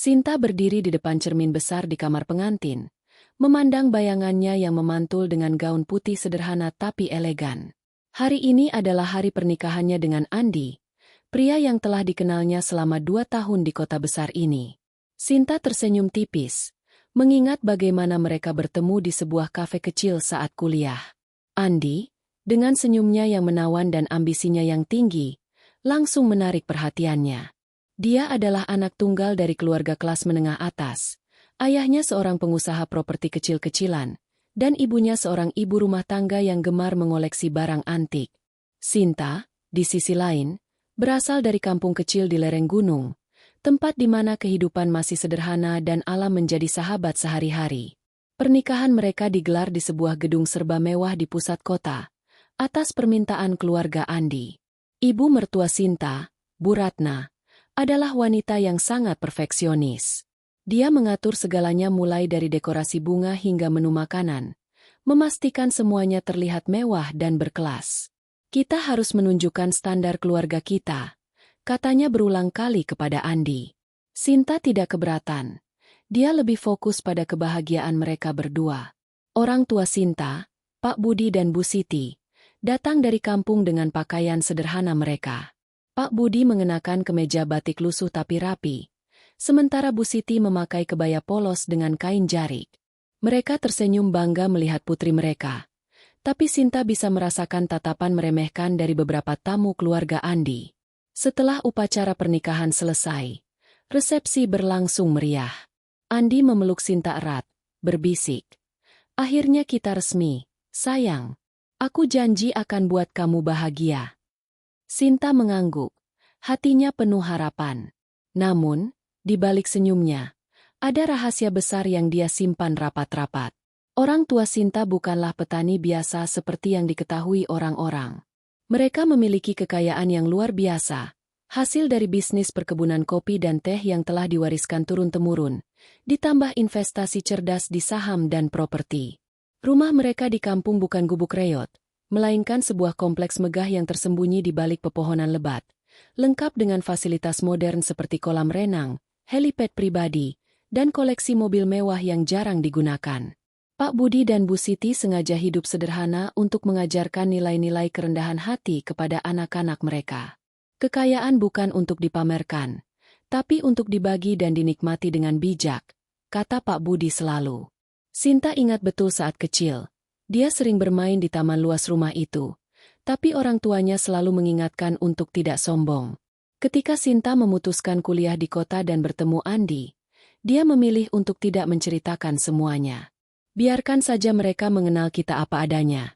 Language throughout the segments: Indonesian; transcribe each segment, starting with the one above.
Sinta berdiri di depan cermin besar di kamar pengantin, memandang bayangannya yang memantul dengan gaun putih sederhana tapi elegan. Hari ini adalah hari pernikahannya dengan Andi, pria yang telah dikenalnya selama 2 tahun di kota besar ini. Sinta tersenyum tipis, mengingat bagaimana mereka bertemu di sebuah kafe kecil saat kuliah. Andi, dengan senyumnya yang menawan dan ambisinya yang tinggi, langsung menarik perhatiannya. Dia adalah anak tunggal dari keluarga kelas menengah atas. Ayahnya seorang pengusaha properti kecil-kecilan, dan ibunya seorang ibu rumah tangga yang gemar mengoleksi barang antik. Sinta, di sisi lain, berasal dari kampung kecil di lereng gunung, tempat di mana kehidupan masih sederhana dan alam menjadi sahabat sehari-hari. Pernikahan mereka digelar di sebuah gedung serba mewah di pusat kota, atas permintaan keluarga Andi. Ibu mertua Sinta, Bu Ratna, adalah wanita yang sangat perfeksionis. Dia mengatur segalanya mulai dari dekorasi bunga hingga menu makanan, memastikan semuanya terlihat mewah dan berkelas. Kita harus menunjukkan standar keluarga kita, katanya berulang kali kepada Andi. Sinta tidak keberatan. Dia lebih fokus pada kebahagiaan mereka berdua. Orang tua Sinta, Pak Budi dan Bu Siti, datang dari kampung dengan pakaian sederhana mereka. Pak Budi mengenakan kemeja batik lusuh tapi rapi, sementara Bu Siti memakai kebaya polos dengan kain jarik. Mereka tersenyum bangga melihat putri mereka. Tapi Sinta bisa merasakan tatapan meremehkan dari beberapa tamu keluarga Andi. Setelah upacara pernikahan selesai, resepsi berlangsung meriah. Andi memeluk Sinta erat, berbisik. Akhirnya kita resmi, sayang. Aku janji akan buat kamu bahagia. Sinta mengangguk, hatinya penuh harapan. Namun, di balik senyumnya, ada rahasia besar yang dia simpan rapat-rapat. Orang tua Sinta bukanlah petani biasa seperti yang diketahui orang-orang. Mereka memiliki kekayaan yang luar biasa, hasil dari bisnis perkebunan kopi dan teh yang telah diwariskan turun-temurun, ditambah investasi cerdas di saham dan properti. Rumah mereka di kampung bukan gubuk reot, melainkan sebuah kompleks megah yang tersembunyi di balik pepohonan lebat, lengkap dengan fasilitas modern seperti kolam renang, helipad pribadi, dan koleksi mobil mewah yang jarang digunakan. Pak Budi dan Bu Siti sengaja hidup sederhana untuk mengajarkan nilai-nilai kerendahan hati kepada anak-anak mereka. Kekayaan bukan untuk dipamerkan, tapi untuk dibagi dan dinikmati dengan bijak, kata Pak Budi selalu. Sinta ingat betul saat kecil, dia sering bermain di taman luas rumah itu, tapi orang tuanya selalu mengingatkan untuk tidak sombong. Ketika Sinta memutuskan kuliah di kota dan bertemu Andi, dia memilih untuk tidak menceritakan semuanya. Biarkan saja mereka mengenal kita apa adanya,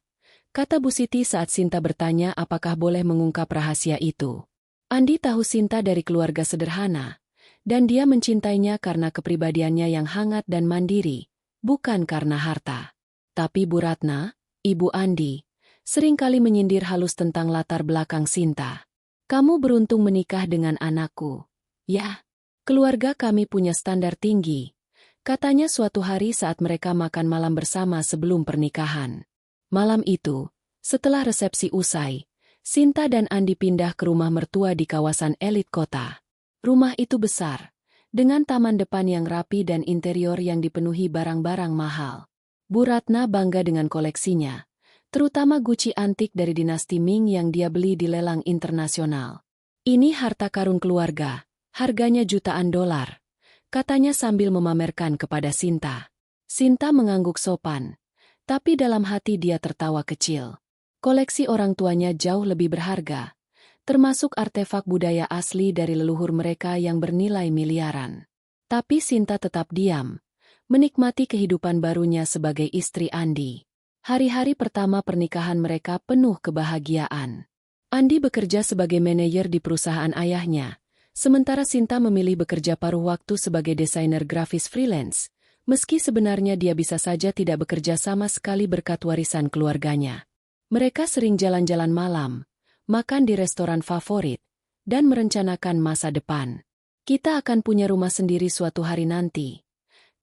kata Bu Siti saat Sinta bertanya apakah boleh mengungkap rahasia itu. Andi tahu Sinta dari keluarga sederhana, dan dia mencintainya karena kepribadiannya yang hangat dan mandiri, bukan karena harta. Tapi Bu Ratna, ibu Andi, seringkali menyindir halus tentang latar belakang Sinta. Kamu beruntung menikah dengan anakku. Ya, keluarga kami punya standar tinggi, katanya suatu hari saat mereka makan malam bersama sebelum pernikahan. Malam itu, setelah resepsi usai, Sinta dan Andi pindah ke rumah mertua di kawasan elit kota. Rumah itu besar, dengan taman depan yang rapi dan interior yang dipenuhi barang-barang mahal. Bu Ratna bangga dengan koleksinya, terutama Gucci antik dari dinasti Ming yang dia beli di lelang internasional. Ini harta karun keluarga, harganya jutaan dolar, katanya sambil memamerkan kepada Sinta. Sinta mengangguk sopan, tapi dalam hati dia tertawa kecil. Koleksi orang tuanya jauh lebih berharga, termasuk artefak budaya asli dari leluhur mereka yang bernilai miliaran. Tapi Sinta tetap diam, menikmati kehidupan barunya sebagai istri Andi. Hari-hari pertama pernikahan mereka penuh kebahagiaan. Andi bekerja sebagai manajer di perusahaan ayahnya, sementara Sinta memilih bekerja paruh waktu sebagai desainer grafis freelance, meski sebenarnya dia bisa saja tidak bekerja sama sekali berkat warisan keluarganya. Mereka sering jalan-jalan malam, makan di restoran favorit, dan merencanakan masa depan. Kita akan punya rumah sendiri suatu hari nanti,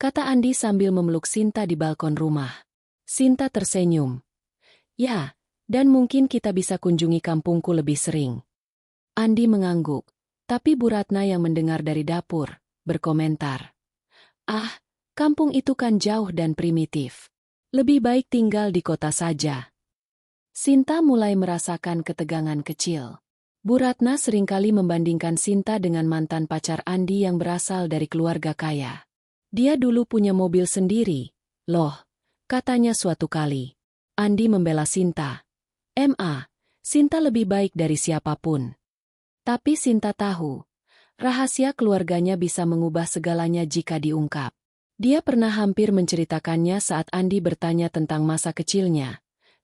kata Andi sambil memeluk Sinta di balkon rumah. Sinta tersenyum. Ya, dan mungkin kita bisa kunjungi kampungku lebih sering. Andi mengangguk, tapi Bu Ratna yang mendengar dari dapur, berkomentar, "Ah, kampung itu kan jauh dan primitif. Lebih baik tinggal di kota saja." Sinta mulai merasakan ketegangan kecil. Bu Ratna seringkali membandingkan Sinta dengan mantan pacar Andi yang berasal dari keluarga kaya. "Dia dulu punya mobil sendiri, loh," katanya suatu kali. Andi membela Sinta. Sinta lebih baik dari siapapun." Tapi Sinta tahu, rahasia keluarganya bisa mengubah segalanya jika diungkap. Dia pernah hampir menceritakannya saat Andi bertanya tentang masa kecilnya.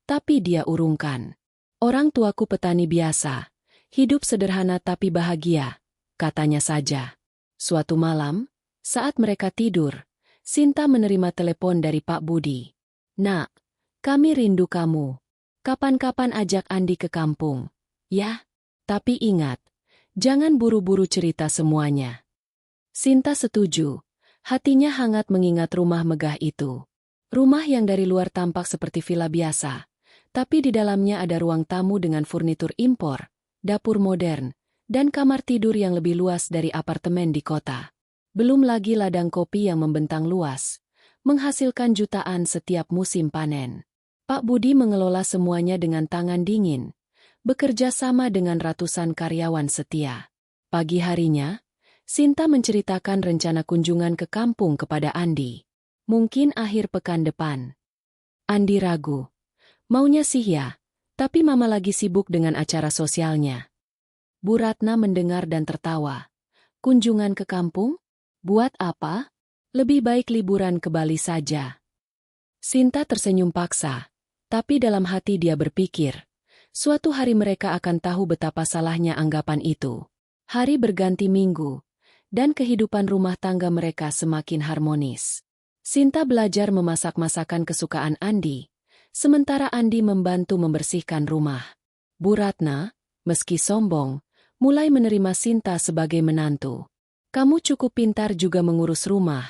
Tapi dia urungkan. "Orang tuaku petani biasa. Hidup sederhana tapi bahagia," katanya saja. Suatu malam, saat mereka tidur, Sinta menerima telepon dari Pak Budi. "Nak, kami rindu kamu. Kapan-kapan ajak Andi ke kampung." "Ya, tapi ingat, jangan buru-buru cerita semuanya." Sinta setuju. Hatinya hangat mengingat rumah megah itu. Rumah yang dari luar tampak seperti villa biasa, tapi di dalamnya ada ruang tamu dengan furnitur impor, dapur modern, dan kamar tidur yang lebih luas dari apartemen di kota. Belum lagi ladang kopi yang membentang luas, menghasilkan jutaan setiap musim panen. Pak Budi mengelola semuanya dengan tangan dingin, bekerja sama dengan ratusan karyawan setia. Pagi harinya, Sinta menceritakan rencana kunjungan ke kampung kepada Andi. Mungkin akhir pekan depan. Andi ragu. "Maunya sih ya, tapi Mama lagi sibuk dengan acara sosialnya." Bu Ratna mendengar dan tertawa. "Kunjungan ke kampung? Buat apa? Lebih baik liburan ke Bali saja." Sinta tersenyum paksa, tapi dalam hati dia berpikir, suatu hari mereka akan tahu betapa salahnya anggapan itu. Hari berganti minggu, dan kehidupan rumah tangga mereka semakin harmonis. Sinta belajar memasak masakan kesukaan Andi, sementara Andi membantu membersihkan rumah. Bu Ratna, meski sombong, mulai menerima Sinta sebagai menantu. "Kamu cukup pintar juga mengurus rumah,"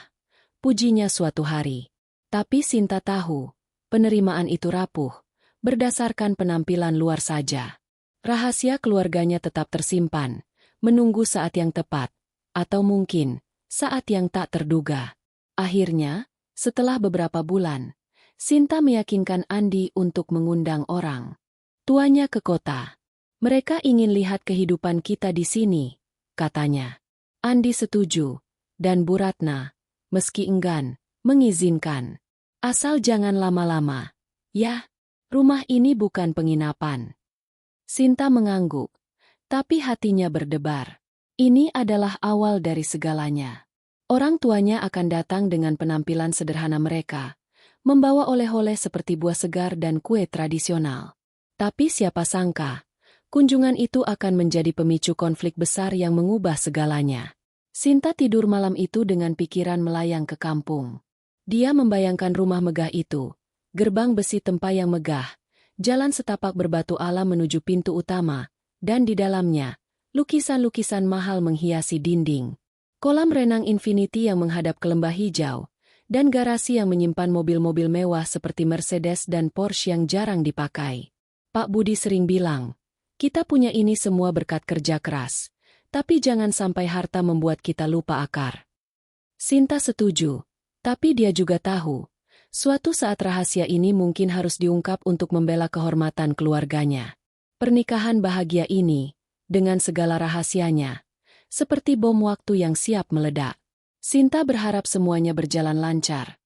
pujinya suatu hari. Tapi Sinta tahu, penerimaan itu rapuh, berdasarkan penampilan luar saja. Rahasia keluarganya tetap tersimpan, menunggu saat yang tepat, atau mungkin saat yang tak terduga. Akhirnya, setelah beberapa bulan, Sinta meyakinkan Andi untuk mengundang orang tuanya ke kota. "Mereka ingin lihat kehidupan kita di sini," katanya. Andi setuju, dan Bu Ratna, meski enggan, mengizinkan. "Asal jangan lama-lama." "Ya, rumah ini bukan penginapan." Sinta mengangguk, tapi hatinya berdebar. Ini adalah awal dari segalanya. Orang tuanya akan datang dengan penampilan sederhana mereka, membawa oleh-oleh seperti buah segar dan kue tradisional. Tapi siapa sangka, kunjungan itu akan menjadi pemicu konflik besar yang mengubah segalanya. Sinta tidur malam itu dengan pikiran melayang ke kampung. Dia membayangkan rumah megah itu, gerbang besi tempayang megah, jalan setapak berbatu alam menuju pintu utama, dan di dalamnya, lukisan-lukisan mahal menghiasi dinding. Kolam renang infinity yang menghadap ke lembah hijau, dan garasi yang menyimpan mobil-mobil mewah seperti Mercedes dan Porsche yang jarang dipakai. Pak Budi sering bilang, "Kita punya ini semua berkat kerja keras, tapi jangan sampai harta membuat kita lupa akar." Sinta setuju, tapi dia juga tahu, suatu saat rahasia ini mungkin harus diungkap untuk membela kehormatan keluarganya. Pernikahan bahagia ini, dengan segala rahasianya, seperti bom waktu yang siap meledak. Sinta berharap semuanya berjalan lancar,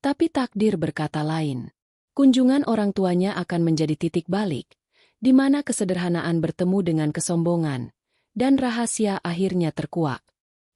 tapi takdir berkata lain. Kunjungan orang tuanya akan menjadi titik balik, di mana kesederhanaan bertemu dengan kesombongan, dan rahasia akhirnya terkuak.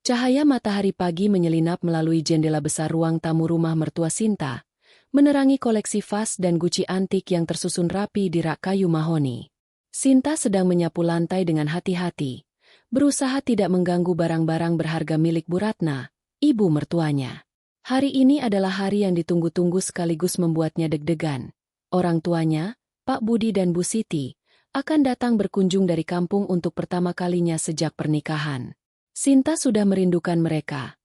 Cahaya matahari pagi menyelinap melalui jendela besar ruang tamu rumah mertua Sinta, menerangi koleksi vas dan guci antik yang tersusun rapi di rak kayu mahoni. Sinta sedang menyapu lantai dengan hati-hati, berusaha tidak mengganggu barang-barang berharga milik Bu Ratna, ibu mertuanya. Hari ini adalah hari yang ditunggu-tunggu sekaligus membuatnya deg-degan. Orang tuanya, Pak Budi dan Bu Siti, akan datang berkunjung dari kampung untuk pertama kalinya sejak pernikahan. Sinta sudah merindukan mereka,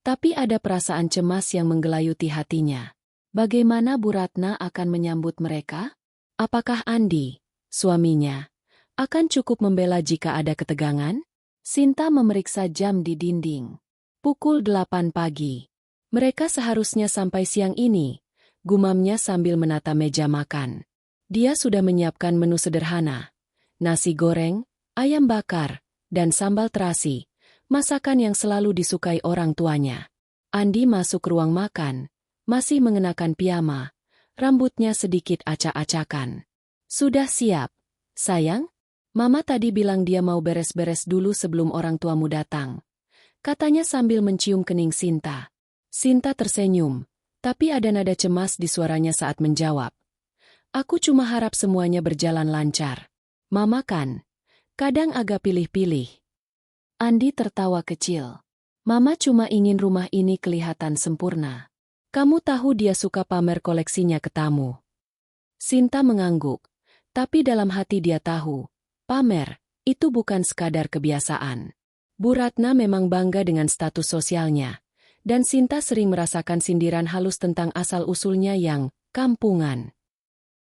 tapi ada perasaan cemas yang menggelayuti hatinya. Bagaimana Bu Ratna akan menyambut mereka? Apakah Andi, suaminya, akan cukup membela jika ada ketegangan? Sinta memeriksa jam di dinding. Pukul 8 pagi. Mereka seharusnya sampai siang ini, gumamnya sambil menata meja makan. Dia sudah menyiapkan menu sederhana. Nasi goreng, ayam bakar, dan sambal terasi, masakan yang selalu disukai orang tuanya. Andi masuk ruang makan, masih mengenakan piyama, rambutnya sedikit acak-acakan. Sudah siap, sayang? Mama tadi bilang dia mau beres-beres dulu sebelum orang tuamu datang. Katanya sambil mencium kening Sinta. Sinta tersenyum, tapi ada nada cemas di suaranya saat menjawab. Aku cuma harap semuanya berjalan lancar. Mama kan, kadang agak pilih-pilih. Andi tertawa kecil. Mama cuma ingin rumah ini kelihatan sempurna. Kamu tahu dia suka pamer koleksinya ke tamu. Sinta mengangguk, tapi dalam hati dia tahu, pamer, itu bukan sekadar kebiasaan. Bu Ratna memang bangga dengan status sosialnya, dan Sinta sering merasakan sindiran halus tentang asal-usulnya yang kampungan.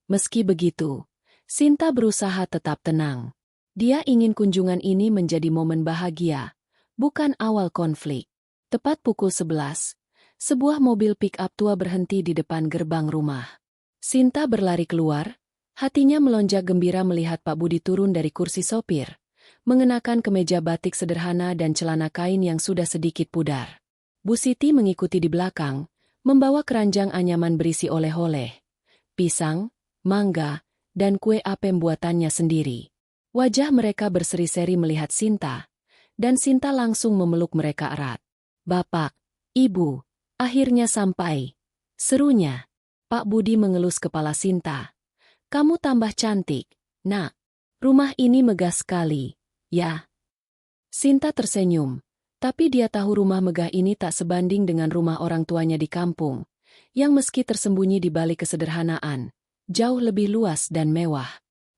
Meski begitu, Sinta berusaha tetap tenang. Dia ingin kunjungan ini menjadi momen bahagia, bukan awal konflik. Tepat pukul 11, sebuah mobil pick-up tua berhenti di depan gerbang rumah. Sinta berlari keluar, hatinya melonjak gembira melihat Pak Budi turun dari kursi sopir, mengenakan kemeja batik sederhana dan celana kain yang sudah sedikit pudar. Bu Siti mengikuti di belakang, membawa keranjang anyaman berisi oleh-oleh, pisang, mangga, dan kue apem buatannya sendiri. Wajah mereka berseri-seri melihat Sinta, dan Sinta langsung memeluk mereka erat. Bapak, Ibu, akhirnya sampai. Serunya. Pak Budi mengelus kepala Sinta. Kamu tambah cantik, Nak. Rumah ini megah sekali. Ya. Sinta tersenyum, tapi dia tahu rumah megah ini tak sebanding dengan rumah orang tuanya di kampung, yang meski tersembunyi di balik kesederhanaan, jauh lebih luas dan mewah.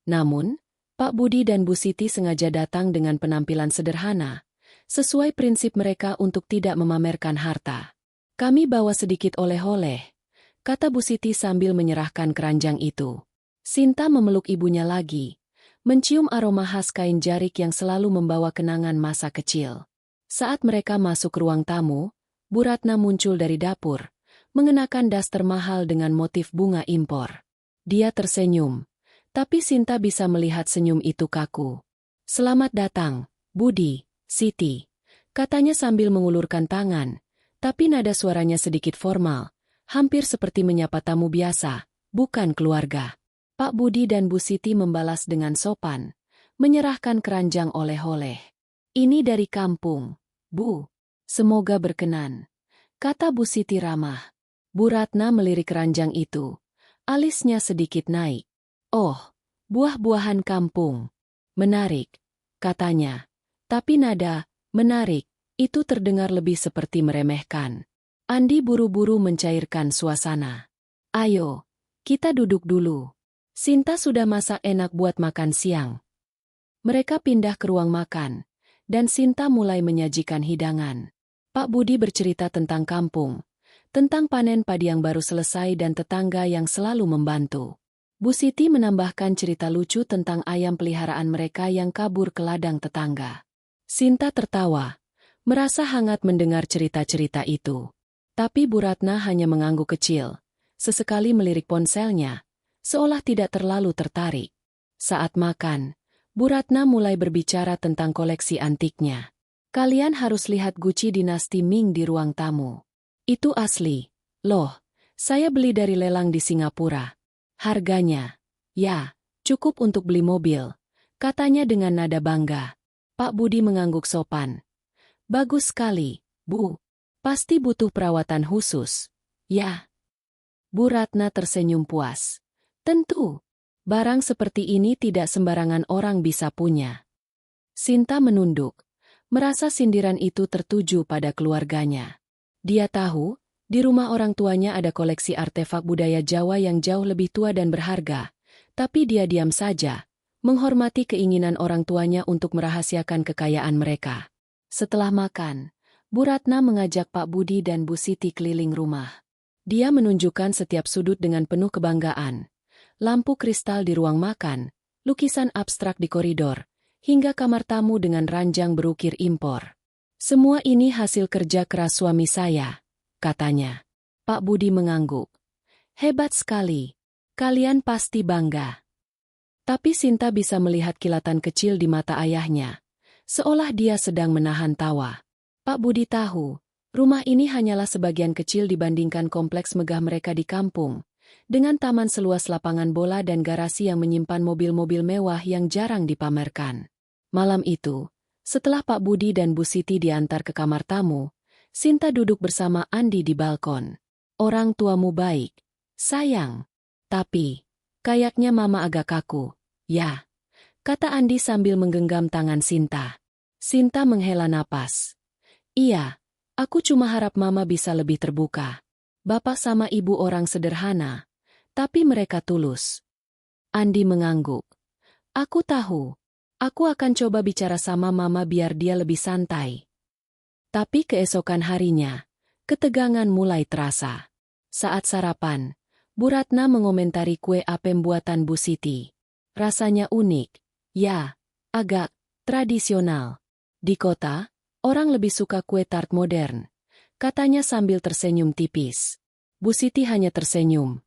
Namun, Pak Budi dan Bu Siti sengaja datang dengan penampilan sederhana, sesuai prinsip mereka untuk tidak memamerkan harta. Kami bawa sedikit oleh-oleh, kata Bu Siti sambil menyerahkan keranjang itu. Sinta memeluk ibunya lagi, mencium aroma khas kain jarik yang selalu membawa kenangan masa kecil. Saat mereka masuk ruang tamu, Bu Ratna muncul dari dapur, mengenakan daster mahal dengan motif bunga impor. Dia tersenyum, tapi Sinta bisa melihat senyum itu kaku. Selamat datang, Budi, Siti, katanya sambil mengulurkan tangan, tapi nada suaranya sedikit formal, hampir seperti menyapa tamu biasa, bukan keluarga. Pak Budi dan Bu Siti membalas dengan sopan, menyerahkan keranjang oleh-oleh. Ini dari kampung, Bu. Semoga berkenan, kata Bu Siti ramah. Bu Ratna melirik keranjang itu, alisnya sedikit naik. Oh, buah-buahan kampung. Menarik, katanya. Tapi nada, menarik, itu terdengar lebih seperti meremehkan. Andi buru-buru mencairkan suasana. Ayo, kita duduk dulu. Sinta sudah masak enak buat makan siang. Mereka pindah ke ruang makan, dan Sinta mulai menyajikan hidangan. Pak Budi bercerita tentang kampung, tentang panen padi yang baru selesai dan tetangga yang selalu membantu. Bu Siti menambahkan cerita lucu tentang ayam peliharaan mereka yang kabur ke ladang tetangga. Sinta tertawa, merasa hangat mendengar cerita-cerita itu. Tapi Bu Ratna hanya mengangguk kecil, sesekali melirik ponselnya, seolah tidak terlalu tertarik. Saat makan, Bu Ratna mulai berbicara tentang koleksi antiknya. Kalian harus lihat Gucci dinasti Ming di ruang tamu. Itu asli. Loh, saya beli dari lelang di Singapura. Harganya, ya, cukup untuk beli mobil, katanya dengan nada bangga. Pak Budi mengangguk sopan. Bagus sekali, Bu. Pasti butuh perawatan khusus. Ya. Bu Ratna tersenyum puas. Tentu, barang seperti ini tidak sembarangan orang bisa punya. Sinta menunduk, merasa sindiran itu tertuju pada keluarganya. Dia tahu, di rumah orang tuanya ada koleksi artefak budaya Jawa yang jauh lebih tua dan berharga, tapi dia diam saja, menghormati keinginan orang tuanya untuk merahasiakan kekayaan mereka. Setelah makan, Bu Ratna mengajak Pak Budi dan Bu Siti keliling rumah. Dia menunjukkan setiap sudut dengan penuh kebanggaan. Lampu kristal di ruang makan, lukisan abstrak di koridor, hingga kamar tamu dengan ranjang berukir impor. Semua ini hasil kerja keras suami saya, katanya. Pak Budi mengangguk. Hebat sekali. Kalian pasti bangga. Tapi Sinta bisa melihat kilatan kecil di mata ayahnya, seolah dia sedang menahan tawa. Pak Budi tahu, rumah ini hanyalah sebagian kecil dibandingkan kompleks megah mereka di kampung, dengan taman seluas lapangan bola dan garasi yang menyimpan mobil-mobil mewah yang jarang dipamerkan. Malam itu, setelah Pak Budi dan Bu Siti diantar ke kamar tamu, Sinta duduk bersama Andi di balkon. Orang tuamu baik, sayang. Tapi, kayaknya Mama agak kaku. Ya, kata Andi sambil menggenggam tangan Sinta. Sinta menghela napas. Iya, aku cuma harap Mama bisa lebih terbuka. Bapak sama Ibu orang sederhana, tapi mereka tulus. Andi mengangguk. Aku tahu. Aku akan coba bicara sama Mama biar dia lebih santai. Tapi keesokan harinya, ketegangan mulai terasa. Saat sarapan, Bu Ratna mengomentari kue apem buatan Bu Siti. Rasanya unik, ya, agak tradisional. Di kota, orang lebih suka kue tart modern, katanya sambil tersenyum tipis. Bu Siti hanya tersenyum.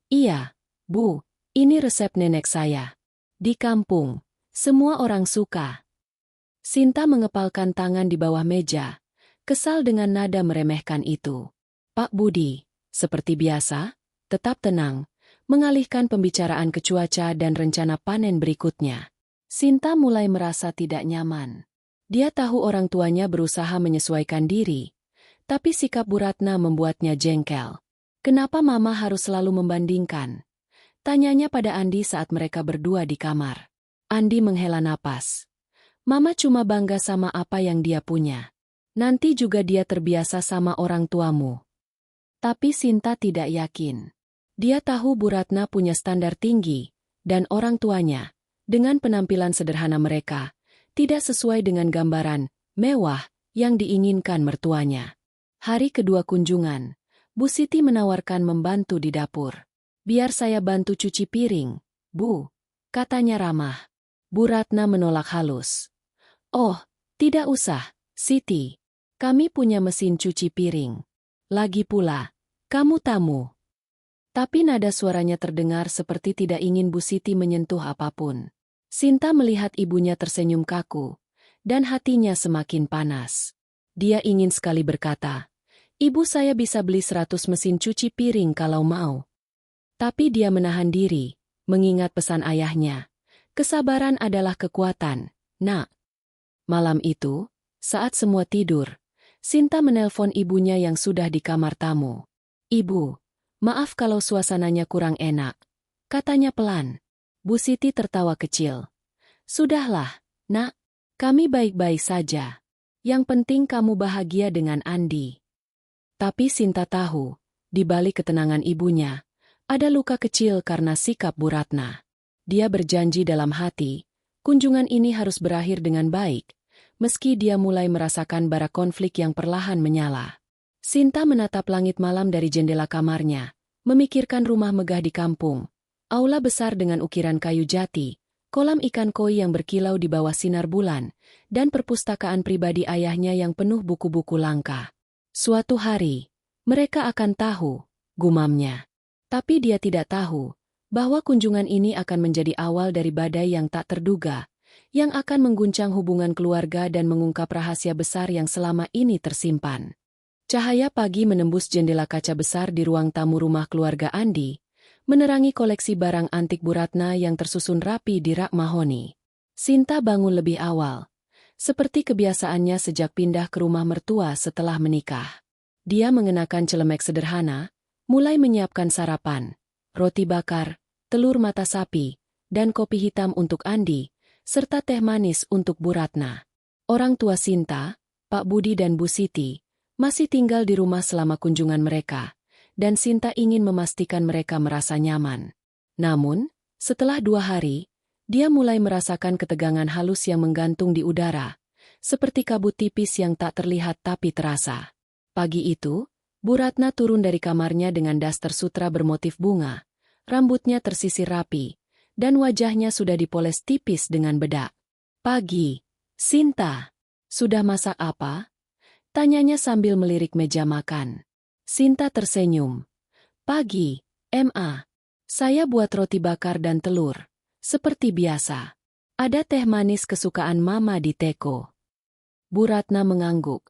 Iya, Bu, ini resep nenek saya. Di kampung, semua orang suka. Sinta mengepalkan tangan di bawah meja, kesal dengan nada meremehkan itu. Pak Budi, seperti biasa, tetap tenang, mengalihkan pembicaraan ke cuaca dan rencana panen berikutnya. Sinta mulai merasa tidak nyaman. Dia tahu orang tuanya berusaha menyesuaikan diri, tapi sikap Bu Ratna membuatnya jengkel. Kenapa Mama harus selalu membandingkan? Tanyanya pada Andi saat mereka berdua di kamar. Andi menghela napas. Mama cuma bangga sama apa yang dia punya. Nanti juga dia terbiasa sama orang tuamu. Tapi Sinta tidak yakin. Dia tahu Bu Ratna punya standar tinggi, dan orang tuanya, dengan penampilan sederhana mereka, tidak sesuai dengan gambaran mewah yang diinginkan mertuanya. Hari kedua kunjungan, Bu Siti menawarkan membantu di dapur. Biar saya bantu cuci piring, Bu, katanya ramah. Bu Ratna menolak halus. Oh, tidak usah, Siti. Kami punya mesin cuci piring. Lagi pula, kamu tamu. Tapi nada suaranya terdengar seperti tidak ingin Bu Siti menyentuh apapun. Sinta melihat ibunya tersenyum kaku, dan hatinya semakin panas. Dia ingin sekali berkata, Ibu saya bisa beli 100 mesin cuci piring kalau mau. Tapi dia menahan diri, mengingat pesan ayahnya. Kesabaran adalah kekuatan, Nak. Malam itu, saat semua tidur, Sinta menelpon ibunya yang sudah di kamar tamu. Ibu, maaf kalau suasananya kurang enak, katanya pelan. Bu Siti tertawa kecil. Sudahlah, Nak, kami baik-baik saja. Yang penting kamu bahagia dengan Andi. Tapi Sinta tahu, di balik ketenangan ibunya, ada luka kecil karena sikap Bu Ratna. Dia berjanji dalam hati, kunjungan ini harus berakhir dengan baik, meski dia mulai merasakan bara konflik yang perlahan menyala. Sinta menatap langit malam dari jendela kamarnya, memikirkan rumah megah di kampung, aula besar dengan ukiran kayu jati, kolam ikan koi yang berkilau di bawah sinar bulan, dan perpustakaan pribadi ayahnya yang penuh buku-buku langka. Suatu hari, mereka akan tahu, gumamnya. Tapi dia tidak tahu bahwa kunjungan ini akan menjadi awal dari badai yang tak terduga, yang akan mengguncang hubungan keluarga dan mengungkap rahasia besar yang selama ini tersimpan. Cahaya pagi menembus jendela kaca besar di ruang tamu rumah keluarga Andi, menerangi koleksi barang antik Bu Ratna yang tersusun rapi di rak mahoni. Sinta bangun lebih awal, seperti kebiasaannya sejak pindah ke rumah mertua setelah menikah. Dia mengenakan celemek sederhana, mulai menyiapkan sarapan, roti bakar, telur mata sapi, dan kopi hitam untuk Andi, serta teh manis untuk Bu Ratna. Orang tua Sinta, Pak Budi dan Bu Siti, masih tinggal di rumah selama kunjungan mereka, dan Sinta ingin memastikan mereka merasa nyaman. Namun, setelah 2 hari, dia mulai merasakan ketegangan halus yang menggantung di udara, seperti kabut tipis yang tak terlihat tapi terasa. Pagi itu, Bu Ratna turun dari kamarnya dengan daster sutra bermotif bunga, rambutnya tersisir rapi, dan wajahnya sudah dipoles tipis dengan bedak. Pagi, Sinta. Sudah masak apa? Tanyanya sambil melirik meja makan. Sinta tersenyum. Pagi, Ma. Saya buat roti bakar dan telur. Seperti biasa. Ada teh manis kesukaan Mama di teko. Bu Ratna mengangguk.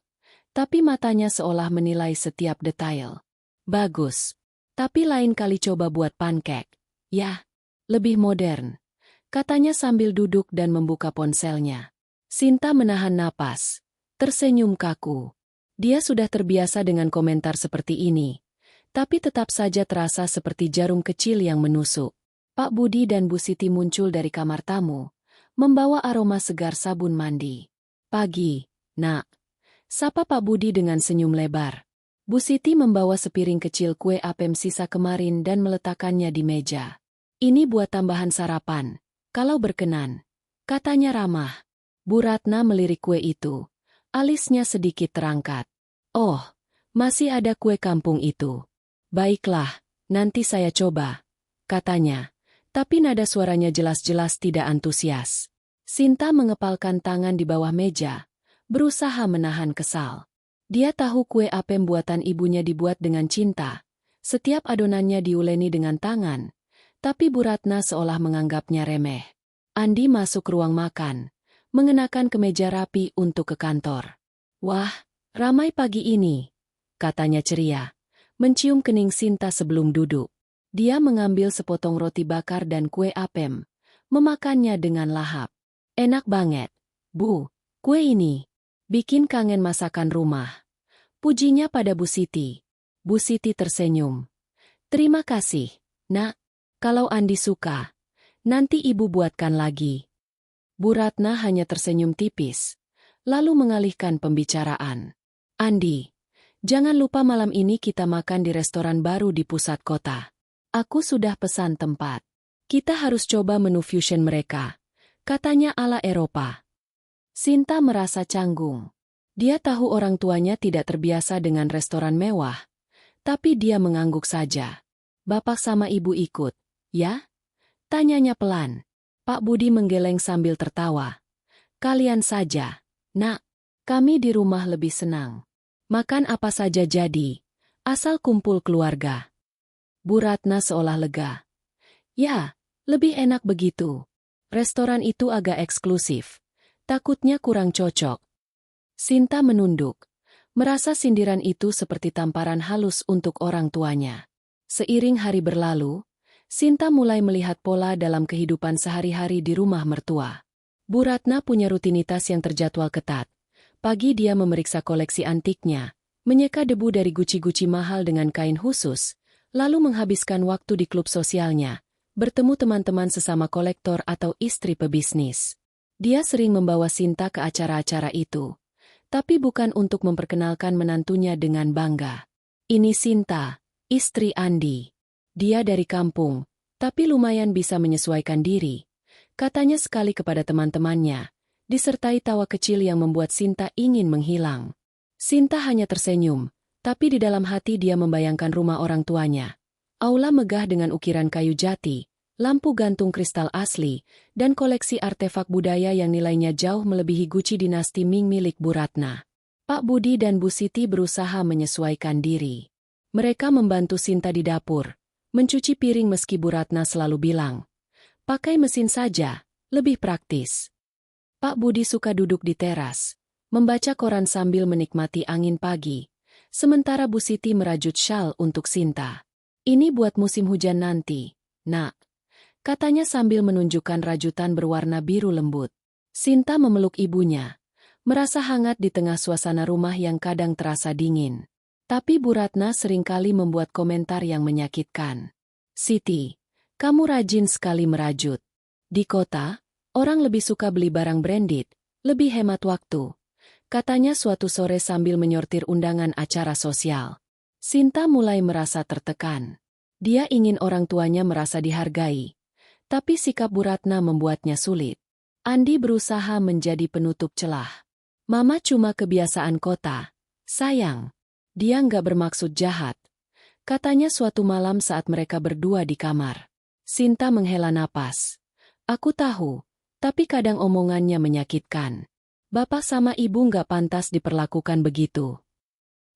Tapi matanya seolah menilai setiap detail. Bagus. Tapi lain kali coba buat pancake. Ya, lebih modern. Katanya sambil duduk dan membuka ponselnya. Sinta menahan napas. Tersenyum kaku. Dia sudah terbiasa dengan komentar seperti ini. Tapi tetap saja terasa seperti jarum kecil yang menusuk. Pak Budi dan Bu Siti muncul dari kamar tamu, membawa aroma segar sabun mandi. Pagi, Nak. Sapa Pak Budi dengan senyum lebar. Bu Siti membawa sepiring kecil kue apem sisa kemarin dan meletakkannya di meja. Ini buat tambahan sarapan, kalau berkenan. Katanya ramah. Bu Ratna melirik kue itu. Alisnya sedikit terangkat. Oh, masih ada kue kampung itu. Baiklah, nanti saya coba, katanya. Tapi nada suaranya jelas-jelas tidak antusias. Sinta mengepalkan tangan di bawah meja, berusaha menahan kesal. Dia tahu kue apem buatan ibunya dibuat dengan cinta. Setiap adonannya diuleni dengan tangan. Tapi Bu Ratna seolah menganggapnya remeh. Andi masuk ruang makan, mengenakan kemeja rapi untuk ke kantor. Wah, ramai pagi ini, katanya ceria. Mencium kening Sinta sebelum duduk. Dia mengambil sepotong roti bakar dan kue apem, memakannya dengan lahap. Enak banget, Bu. Kue ini bikin kangen masakan rumah. Pujinya pada Bu Siti. Bu Siti tersenyum. Terima kasih, Nak. Kalau Andi suka, nanti Ibu buatkan lagi. Bu Ratna hanya tersenyum tipis, lalu mengalihkan pembicaraan. Andi, jangan lupa malam ini kita makan di restoran baru di pusat kota. Aku sudah pesan tempat. Kita harus coba menu fusion mereka, katanya ala Eropa. Sinta merasa canggung. Dia tahu orang tuanya tidak terbiasa dengan restoran mewah, tapi dia mengangguk saja. Bapak sama Ibu ikut, ya? Tanyanya pelan. Pak Budi menggeleng sambil tertawa. Kalian saja, Nak. Kami di rumah lebih senang. Makan apa saja jadi, asal kumpul keluarga. Bu Ratna seolah lega. Ya, lebih enak begitu. Restoran itu agak eksklusif. Takutnya kurang cocok. Sinta menunduk. Merasa sindiran itu seperti tamparan halus untuk orang tuanya. Seiring hari berlalu, Sinta mulai melihat pola dalam kehidupan sehari-hari di rumah mertua. Bu Ratna punya rutinitas yang terjadwal ketat. Pagi dia memeriksa koleksi antiknya, menyeka debu dari guci-guci mahal dengan kain khusus, lalu menghabiskan waktu di klub sosialnya, bertemu teman-teman sesama kolektor atau istri pebisnis. Dia sering membawa Sinta ke acara-acara itu, tapi bukan untuk memperkenalkan menantunya dengan bangga. Ini Sinta, istri Andi. Dia dari kampung, tapi lumayan bisa menyesuaikan diri, katanya sekali kepada teman-temannya, disertai tawa kecil yang membuat Sinta ingin menghilang. Sinta hanya tersenyum, tapi di dalam hati dia membayangkan rumah orang tuanya. Aula megah dengan ukiran kayu jati, lampu gantung kristal asli, dan koleksi artefak budaya yang nilainya jauh melebihi Guci dinasti Ming milik Bu Ratna. Pak Budi dan Bu Siti berusaha menyesuaikan diri. Mereka membantu Sinta di dapur, mencuci piring meski Bu Ratna selalu bilang, pakai mesin saja, lebih praktis. Pak Budi suka duduk di teras, membaca koran sambil menikmati angin pagi, sementara Bu Siti merajut syal untuk Sinta. Ini buat musim hujan nanti, Nak. Katanya sambil menunjukkan rajutan berwarna biru lembut. Sinta memeluk ibunya, merasa hangat di tengah suasana rumah yang kadang terasa dingin. Tapi Bu Ratna seringkali membuat komentar yang menyakitkan. Siti, kamu rajin sekali merajut. Di kota, orang lebih suka beli barang branded, lebih hemat waktu. Katanya suatu sore sambil menyortir undangan acara sosial. Sinta mulai merasa tertekan. Dia ingin orang tuanya merasa dihargai. Tapi sikap Bu Ratna membuatnya sulit. Andi berusaha menjadi penutup celah. Mama cuma kebiasaan kota. Sayang, dia nggak bermaksud jahat. Katanya suatu malam saat mereka berdua di kamar. Sinta menghela napas. Aku tahu, tapi kadang omongannya menyakitkan. Bapak sama ibu nggak pantas diperlakukan begitu.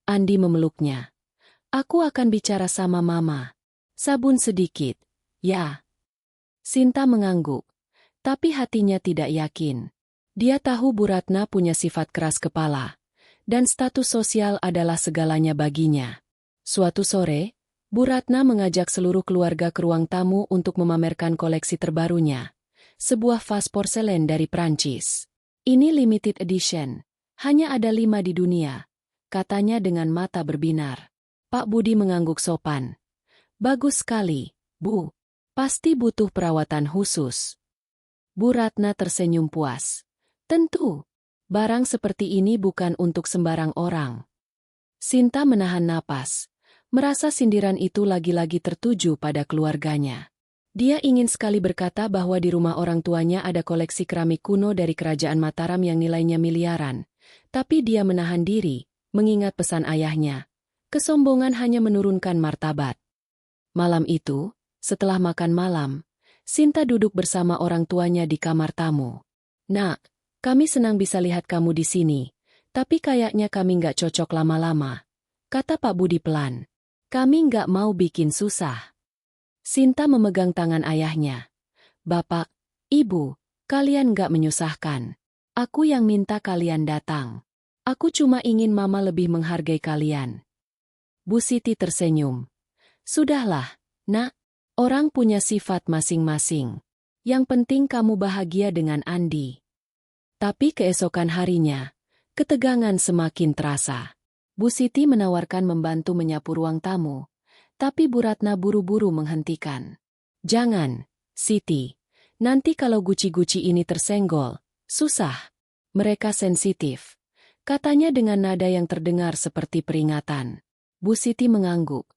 Andi memeluknya. Aku akan bicara sama mama. Sabun sedikit. Ya. Sinta mengangguk. Tapi hatinya tidak yakin. Dia tahu Bu Ratna punya sifat keras kepala. Dan status sosial adalah segalanya baginya. Suatu sore, Bu Ratna mengajak seluruh keluarga ke ruang tamu untuk memamerkan koleksi terbarunya. Sebuah vas porselen dari Prancis. Ini limited edition. Hanya ada 5 di dunia. Katanya dengan mata berbinar. Pak Budi mengangguk sopan. Bagus sekali, Bu. Pasti butuh perawatan khusus. Bu Ratna tersenyum puas. Tentu. Barang seperti ini bukan untuk sembarang orang. Sinta menahan napas. Merasa sindiran itu lagi-lagi tertuju pada keluarganya. Dia ingin sekali berkata bahwa di rumah orang tuanya ada koleksi keramik kuno dari kerajaan Mataram yang nilainya miliaran. Tapi dia menahan diri, mengingat pesan ayahnya. Kesombongan hanya menurunkan martabat. Malam itu, setelah makan malam, Sinta duduk bersama orang tuanya di kamar tamu. Nak, kami senang bisa lihat kamu di sini, tapi kayaknya kami nggak cocok lama-lama, kata Pak Budi pelan. Kami nggak mau bikin susah. Sinta memegang tangan ayahnya. Bapak, Ibu, kalian nggak menyusahkan. Aku yang minta kalian datang. Aku cuma ingin Mama lebih menghargai kalian. Bu Siti tersenyum. Sudahlah, Nak. Orang punya sifat masing-masing. Yang penting kamu bahagia dengan Andi. Tapi keesokan harinya, ketegangan semakin terasa. Bu Siti menawarkan membantu menyapu ruang tamu. Tapi Bu Ratna buru-buru menghentikan. Jangan, Siti. Nanti kalau guci-guci ini tersenggol, susah. Mereka sensitif. Katanya dengan nada yang terdengar seperti peringatan. Bu Siti mengangguk.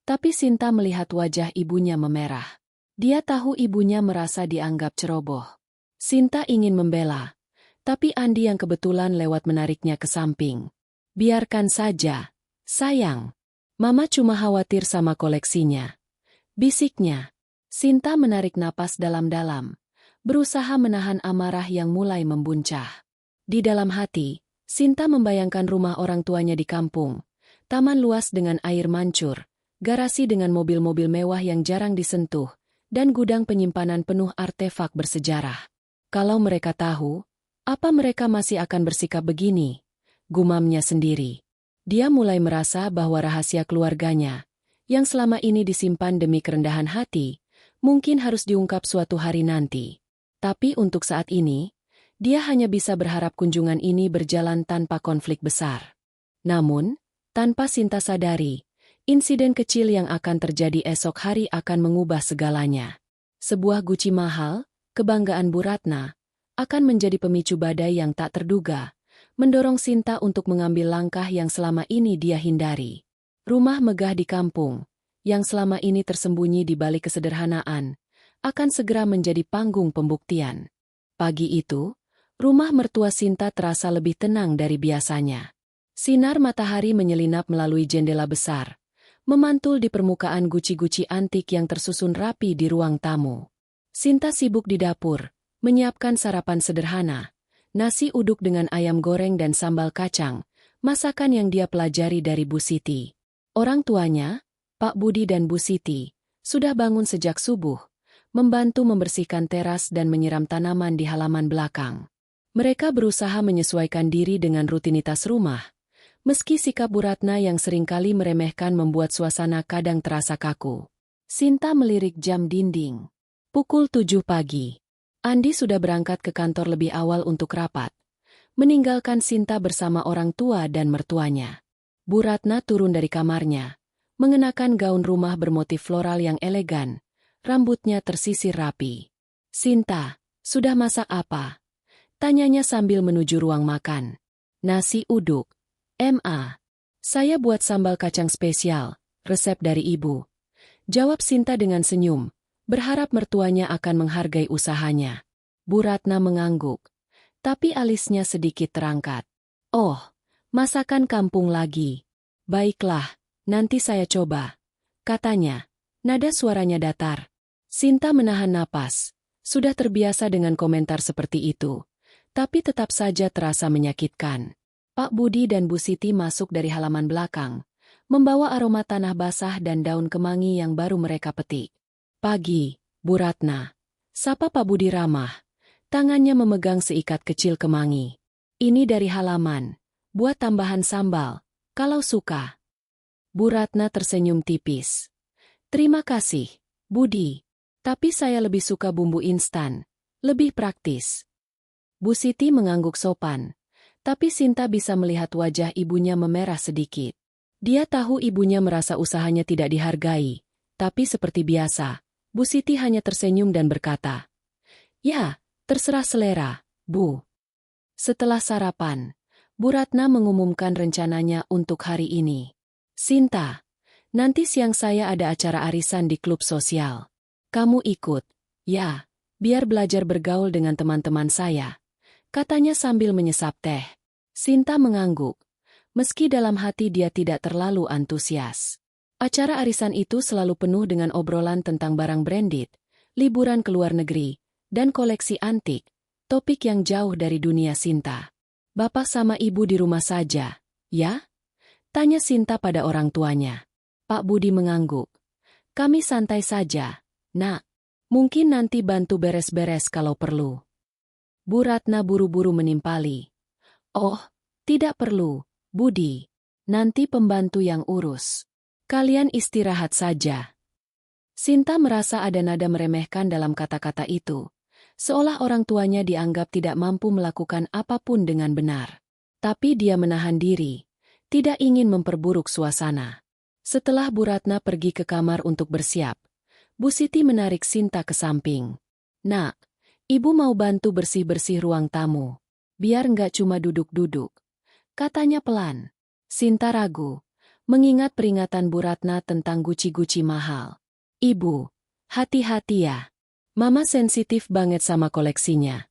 Tapi Sinta melihat wajah ibunya memerah. Dia tahu ibunya merasa dianggap ceroboh. Sinta ingin membela. Tapi Andi yang kebetulan lewat menariknya ke samping. Biarkan saja, sayang. Mama cuma khawatir sama koleksinya. Bisiknya. Sinta menarik napas dalam-dalam. Berusaha menahan amarah yang mulai membuncah. Di dalam hati, Sinta membayangkan rumah orang tuanya di kampung. Taman luas dengan air mancur. Garasi dengan mobil-mobil mewah yang jarang disentuh. Dan gudang penyimpanan penuh artefak bersejarah. Kalau mereka tahu, apa mereka masih akan bersikap begini? Gumamnya sendiri. Dia mulai merasa bahwa rahasia keluarganya, yang selama ini disimpan demi kerendahan hati, mungkin harus diungkap suatu hari nanti. Tapi untuk saat ini, dia hanya bisa berharap kunjungan ini berjalan tanpa konflik besar. Namun, tanpa Sinta sadari, insiden kecil yang akan terjadi esok hari akan mengubah segalanya. Sebuah guci mahal, kebanggaan Bu Ratna, akan menjadi pemicu badai yang tak terduga, mendorong Sinta untuk mengambil langkah yang selama ini dia hindari. Rumah megah di kampung, yang selama ini tersembunyi di balik kesederhanaan, akan segera menjadi panggung pembuktian. Pagi itu, rumah mertua Sinta terasa lebih tenang dari biasanya. Sinar matahari menyelinap melalui jendela besar, memantul di permukaan guci-guci antik yang tersusun rapi di ruang tamu. Sinta sibuk di dapur, menyiapkan sarapan sederhana. Nasi uduk dengan ayam goreng dan sambal kacang, masakan yang dia pelajari dari Bu Siti. Orang tuanya, Pak Budi dan Bu Siti, sudah bangun sejak subuh, membantu membersihkan teras dan menyiram tanaman di halaman belakang. Mereka berusaha menyesuaikan diri dengan rutinitas rumah, meski sikap Bu Ratna yang seringkali meremehkan membuat suasana kadang terasa kaku. Sinta melirik jam dinding. Pukul 7 pagi. Andi sudah berangkat ke kantor lebih awal untuk rapat, meninggalkan Sinta bersama orang tua dan mertuanya. Bu Ratna turun dari kamarnya, mengenakan gaun rumah bermotif floral yang elegan, rambutnya tersisir rapi. Sinta, sudah masak apa? Tanyanya sambil menuju ruang makan. Nasi uduk. Ma. Saya buat sambal kacang spesial, resep dari ibu. Jawab Sinta dengan senyum. Berharap mertuanya akan menghargai usahanya. Bu Ratna mengangguk, tapi alisnya sedikit terangkat. Oh, masakan kampung lagi. Baiklah, nanti saya coba, katanya. Nada suaranya datar. Sinta menahan napas. Sudah terbiasa dengan komentar seperti itu. tapi tetap saja terasa menyakitkan. Pak Budi dan Bu Siti masuk dari halaman belakang, membawa aroma tanah basah dan daun kemangi yang baru mereka petik. "Pagi, Bu Ratna," sapa Pak Budi ramah. Tangannya memegang seikat kecil kemangi. "Ini dari halaman, buat tambahan sambal, kalau suka." Bu Ratna tersenyum tipis. "Terima kasih, Budi. Tapi saya lebih suka bumbu instan, lebih praktis." Bu Siti mengangguk sopan, tapi Sinta bisa melihat wajah ibunya memerah sedikit. Dia tahu ibunya merasa usahanya tidak dihargai, tapi seperti biasa, Bu Siti hanya tersenyum dan berkata, "Ya, terserah selera, Bu." Setelah sarapan, Bu Ratna mengumumkan rencananya untuk hari ini. "Sinta, nanti siang saya ada acara arisan di klub sosial. Kamu ikut, ya, biar belajar bergaul dengan teman-teman saya," katanya sambil menyesap teh. Sinta mengangguk, meski dalam hati dia tidak terlalu antusias. Acara arisan itu selalu penuh dengan obrolan tentang barang branded, liburan ke luar negeri, dan koleksi antik, topik yang jauh dari dunia Sinta. "Bapak sama Ibu di rumah saja, ya?" tanya Sinta pada orang tuanya. Pak Budi mengangguk. "Kami santai saja, Nak. Mungkin nanti bantu beres-beres kalau perlu." Bu Ratna buru-buru menimpali. "Oh, tidak perlu, Budi. Nanti pembantu yang urus. Kalian istirahat saja." Sinta merasa ada nada meremehkan dalam kata-kata itu, seolah orang tuanya dianggap tidak mampu melakukan apapun dengan benar. Tapi dia menahan diri, tidak ingin memperburuk suasana. Setelah Bu Ratna pergi ke kamar untuk bersiap, Bu Siti menarik Sinta ke samping. "Nak, Ibu mau bantu bersih-bersih ruang tamu. Biar nggak cuma duduk-duduk," katanya pelan. Sinta ragu, mengingat peringatan Bu Ratna tentang guci-guci mahal. "Ibu, hati-hati ya. Mama sensitif banget sama koleksinya,"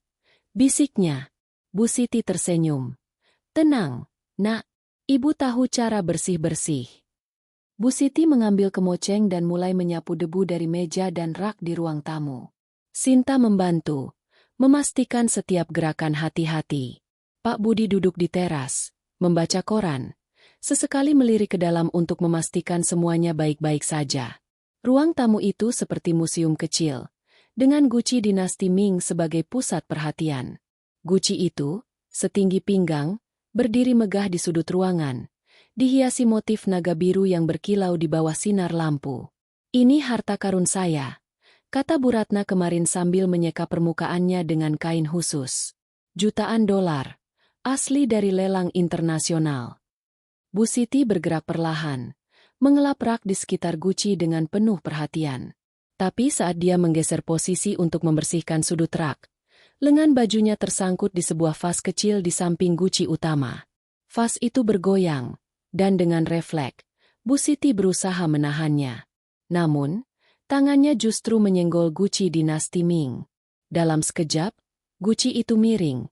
bisiknya. Bu Siti tersenyum. "Tenang, Nak. Ibu tahu cara bersih-bersih." Bu Siti mengambil kemoceng dan mulai menyapu debu dari meja dan rak di ruang tamu. Sinta membantu, memastikan setiap gerakan hati-hati. Pak Budi duduk di teras, membaca koran, sesekali melirik ke dalam untuk memastikan semuanya baik-baik saja. Ruang tamu itu seperti museum kecil, dengan guci dinasti Ming sebagai pusat perhatian. Guci itu, setinggi pinggang, berdiri megah di sudut ruangan, dihiasi motif naga biru yang berkilau di bawah sinar lampu. "Ini harta karun saya," kata Bu Ratna kemarin sambil menyeka permukaannya dengan kain khusus. "Jutaan dolar, asli dari lelang internasional." Bu Siti bergerak perlahan, mengelap rak di sekitar guci dengan penuh perhatian. Tapi saat dia menggeser posisi untuk membersihkan sudut rak, lengan bajunya tersangkut di sebuah vas kecil di samping guci utama. Vas itu bergoyang, dan dengan refleks, Bu Siti berusaha menahannya. Namun, tangannya justru menyenggol guci dinasti Ming. Dalam sekejap, guci itu miring,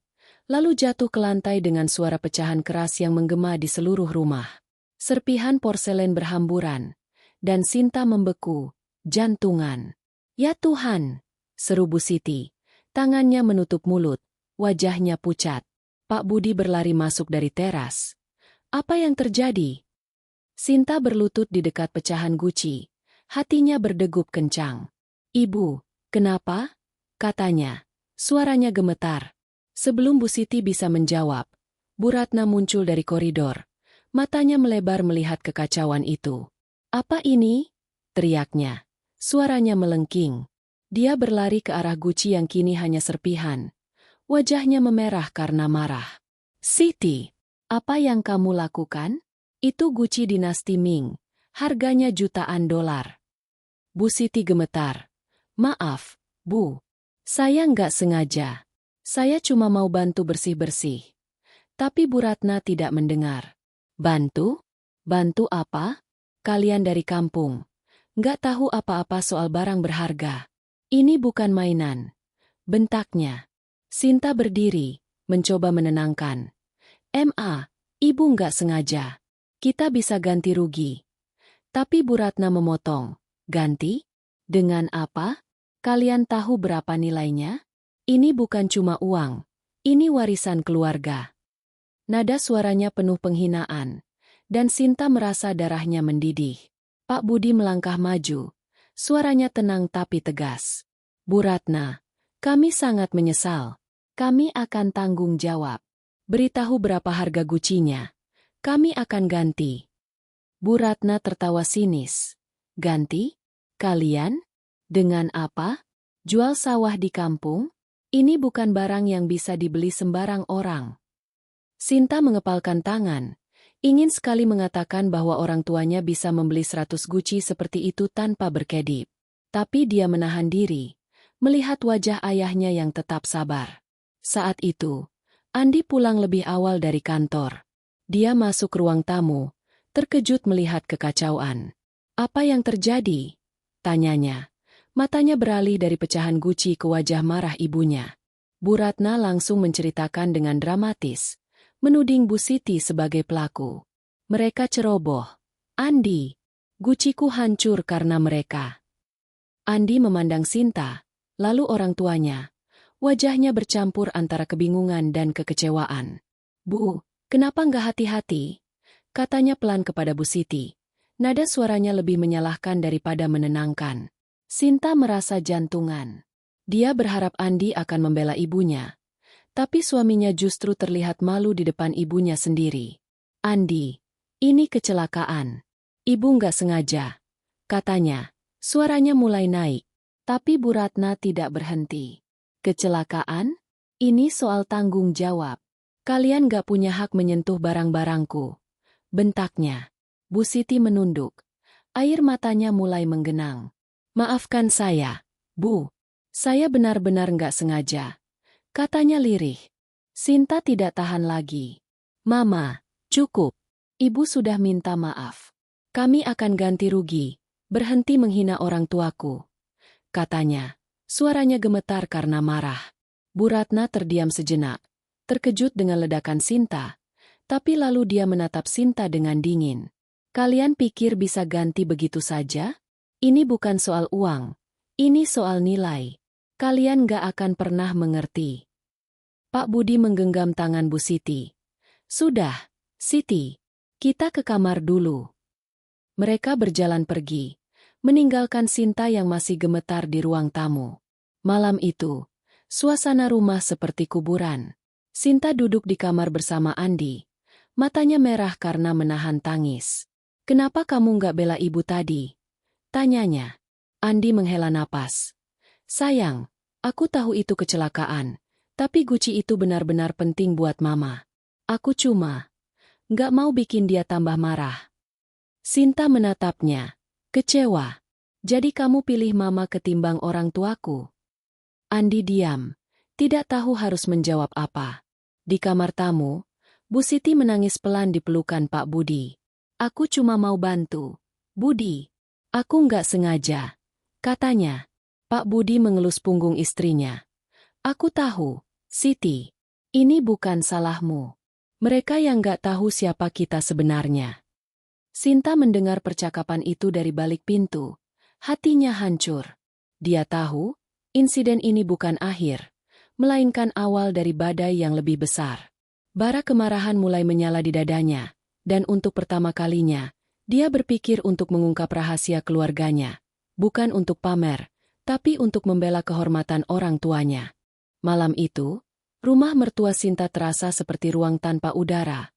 lalu jatuh ke lantai dengan suara pecahan keras yang menggema di seluruh rumah. Serpihan porselen berhamburan, dan Sinta membeku, jantungan. "Ya Tuhan!" seru Bu Siti. Tangannya menutup mulut, wajahnya pucat. Pak Budi berlari masuk dari teras. "Apa yang terjadi?" Sinta berlutut di dekat pecahan guci. Hatinya berdegup kencang. "Ibu, kenapa?" katanya. Suaranya gemetar. Sebelum Bu Siti bisa menjawab, Bu Ratna muncul dari koridor. Matanya melebar melihat kekacauan itu. "Apa ini?" teriaknya. Suaranya melengking. Dia berlari ke arah guci yang kini hanya serpihan. Wajahnya memerah karena marah. "Siti, apa yang kamu lakukan?" "Itu guci dinasti Ming. Harganya jutaan dolar." Bu Siti gemetar. "Maaf, Bu. Saya nggak sengaja. Saya cuma mau bantu bersih-bersih." Tapi Bu Ratna tidak mendengar. "Bantu? Bantu apa? Kalian dari kampung. Nggak tahu apa-apa soal barang berharga. Ini bukan mainan," bentaknya. Sinta berdiri, mencoba menenangkan. Ibu nggak sengaja. Kita bisa ganti rugi." Tapi Bu Ratna memotong. "Ganti? Dengan apa? Kalian tahu berapa nilainya? Ini bukan cuma uang. Ini warisan keluarga. Nada suaranya penuh penghinaan, dan Sinta merasa darahnya mendidih. Pak Budi melangkah maju, suaranya tenang tapi tegas. Bu Ratna, kami sangat menyesal. Kami akan tanggung jawab. Beritahu berapa harga Gucinya. Kami akan ganti. Bu Ratna tertawa sinis. Ganti? Kalian? Dengan apa? Jual sawah di kampung? Ini bukan barang yang bisa dibeli sembarang orang. Sinta mengepalkan tangan. Ingin sekali mengatakan bahwa orang tuanya bisa membeli 100 guci seperti itu tanpa berkedip. Tapi dia menahan diri, melihat wajah ayahnya yang tetap sabar. Saat itu, Andi pulang lebih awal dari kantor. Dia masuk ruang tamu, terkejut melihat kekacauan. Apa yang terjadi? Tanyanya. Matanya beralih dari pecahan guci ke wajah marah ibunya. Bu Ratna langsung menceritakan dengan dramatis, menuding Bu Siti sebagai pelaku. Mereka ceroboh. Andi, guciku hancur karena mereka. Andi memandang Sinta, lalu orang tuanya. Wajahnya bercampur antara kebingungan dan kekecewaan. Bu, kenapa nggak hati-hati? Katanya pelan kepada Bu Siti. Nada suaranya lebih menyalahkan daripada menenangkan. Sinta merasa jantungan. Dia berharap Andi akan membela ibunya. Tapi suaminya justru terlihat malu di depan ibunya sendiri. Andi, ini kecelakaan. Ibu nggak sengaja. Katanya, suaranya mulai naik. Tapi Bu Ratna tidak berhenti. Kecelakaan? Ini soal tanggung jawab. Kalian nggak punya hak menyentuh barang-barangku. Bentaknya. Bu Siti menunduk. Air matanya mulai menggenang. Maafkan saya, Bu. Saya benar-benar nggak sengaja. Katanya lirih. Sinta tidak tahan lagi. Mama, cukup. Ibu sudah minta maaf. Kami akan ganti rugi. Berhenti menghina orang tuaku. Katanya. Suaranya gemetar karena marah. Bu Ratna terdiam sejenak. Terkejut dengan ledakan Sinta. Tapi lalu dia menatap Sinta dengan dingin. Kalian pikir bisa ganti begitu saja? Ini bukan soal uang. Ini soal nilai. Kalian gak akan pernah mengerti. Pak Budi menggenggam tangan Bu Siti. Sudah, Siti. Kita ke kamar dulu. Mereka berjalan pergi, meninggalkan Sinta yang masih gemetar di ruang tamu. Malam itu, suasana rumah seperti kuburan. Sinta duduk di kamar bersama Andi. Matanya merah karena menahan tangis. Kenapa kamu gak bela ibu tadi? Tanyanya. Andi menghela napas. Sayang, aku tahu itu kecelakaan, tapi guci itu benar-benar penting buat mama. Aku cuma nggak mau bikin dia tambah marah. Sinta menatapnya, kecewa. Jadi kamu pilih mama ketimbang orang tuaku? Andi diam, tidak tahu harus menjawab apa. Di kamar tamu, Bu Siti menangis pelan di pelukan Pak Budi. Aku cuma mau bantu. Budi. Aku nggak sengaja, katanya. Pak Budi mengelus punggung istrinya. Aku tahu, Siti. Ini bukan salahmu. Mereka yang nggak tahu siapa kita sebenarnya. Sinta mendengar percakapan itu dari balik pintu. Hatinya hancur. Dia tahu, insiden ini bukan akhir, melainkan awal dari badai yang lebih besar. Bara kemarahan mulai menyala di dadanya, dan untuk pertama kalinya, dia berpikir untuk mengungkap rahasia keluarganya, bukan untuk pamer, tapi untuk membela kehormatan orang tuanya. Malam itu, rumah mertua Sinta terasa seperti ruang tanpa udara,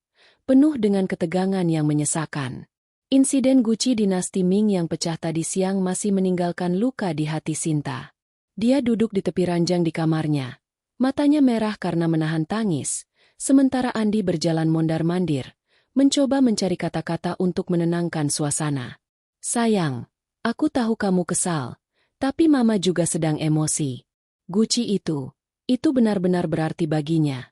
penuh dengan ketegangan yang menyesakan. Insiden Guci dinasti Ming yang pecah tadi siang masih meninggalkan luka di hati Sinta. Dia duduk di tepi ranjang di kamarnya, matanya merah karena menahan tangis, sementara Andi berjalan mondar-mandir, mencoba mencari kata-kata untuk menenangkan suasana. Sayang, aku tahu kamu kesal, tapi mama juga sedang emosi. Guci itu benar-benar berarti baginya.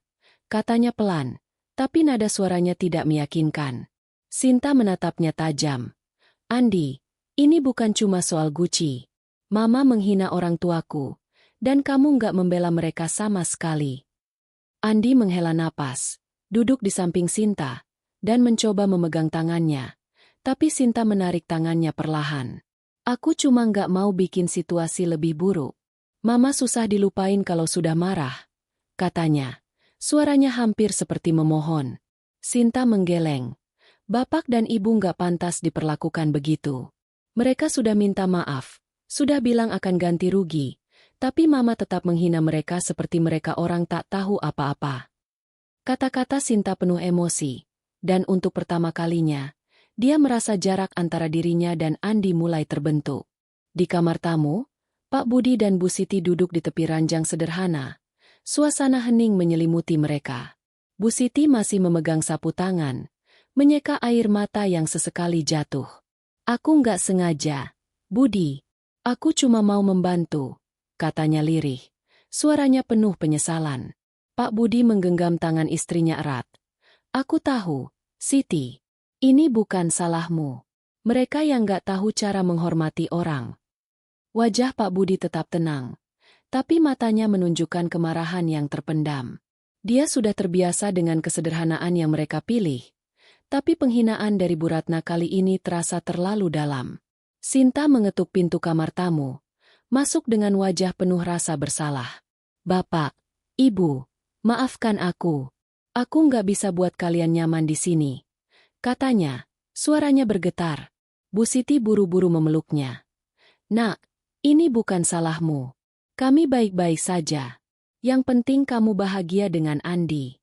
Katanya pelan, tapi nada suaranya tidak meyakinkan. Sinta menatapnya tajam. Andi, ini bukan cuma soal Guci. Mama menghina orang tuaku, dan kamu nggak membela mereka sama sekali. Andi menghela napas, duduk di samping Sinta, dan mencoba memegang tangannya. Tapi Sinta menarik tangannya perlahan. Aku cuma nggak mau bikin situasi lebih buruk. Mama susah dilupain kalau sudah marah, katanya. Suaranya hampir seperti memohon. Sinta menggeleng. Bapak dan ibu nggak pantas diperlakukan begitu. Mereka sudah minta maaf, sudah bilang akan ganti rugi, tapi mama tetap menghina mereka seperti mereka orang tak tahu apa-apa. Kata-kata Sinta penuh emosi, dan untuk pertama kalinya, dia merasa jarak antara dirinya dan Andi mulai terbentuk. Di kamar tamu, Pak Budi dan Bu Siti duduk di tepi ranjang sederhana. Suasana hening menyelimuti mereka. Bu Siti masih memegang sapu tangan, menyeka air mata yang sesekali jatuh. Aku nggak sengaja, Budi. Aku cuma mau membantu, katanya lirih. Suaranya penuh penyesalan. Pak Budi menggenggam tangan istrinya erat. Aku tahu, Siti. Ini bukan salahmu. Mereka yang nggak tahu cara menghormati orang. Wajah Pak Budi tetap tenang, tapi matanya menunjukkan kemarahan yang terpendam. Dia sudah terbiasa dengan kesederhanaan yang mereka pilih. Tapi penghinaan dari Bu Ratna kali ini terasa terlalu dalam. Sinta mengetuk pintu kamar tamu, masuk dengan wajah penuh rasa bersalah. Bapak, Ibu, maafkan aku. Aku nggak bisa buat kalian nyaman di sini. Katanya, suaranya bergetar. Bu Siti buru-buru memeluknya. Nak, ini bukan salahmu. Kami baik-baik saja. Yang penting kamu bahagia dengan Andi.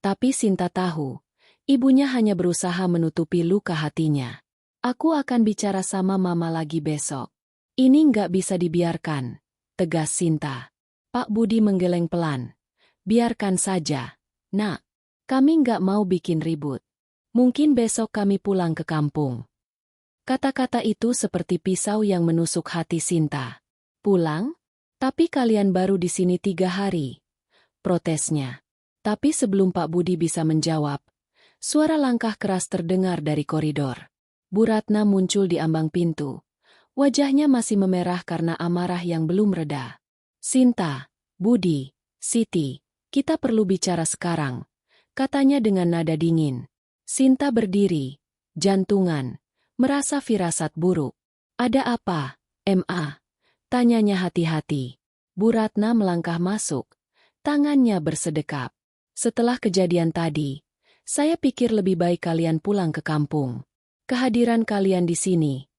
Tapi Sinta tahu, ibunya hanya berusaha menutupi luka hatinya. Aku akan bicara sama mama lagi besok. Ini nggak bisa dibiarkan, tegas Sinta. Pak Budi menggeleng pelan. Biarkan saja, Nak. Kami nggak mau bikin ribut. Mungkin besok kami pulang ke kampung. Kata-kata itu seperti pisau yang menusuk hati Sinta. Pulang? Tapi kalian baru di sini 3 hari. Protesnya. Tapi sebelum Pak Budi bisa menjawab, suara langkah keras terdengar dari koridor. Bu Ratna muncul di ambang pintu. Wajahnya masih memerah karena amarah yang belum reda. Sinta, Budi, Siti, kita perlu bicara sekarang, katanya dengan nada dingin. Sinta berdiri, jantungan, merasa firasat buruk. Ada apa, Ma? Tanyanya hati-hati. Bu Ratna melangkah masuk, tangannya bersedekap. Setelah kejadian tadi, saya pikir lebih baik kalian pulang ke kampung. Kehadiran kalian di sini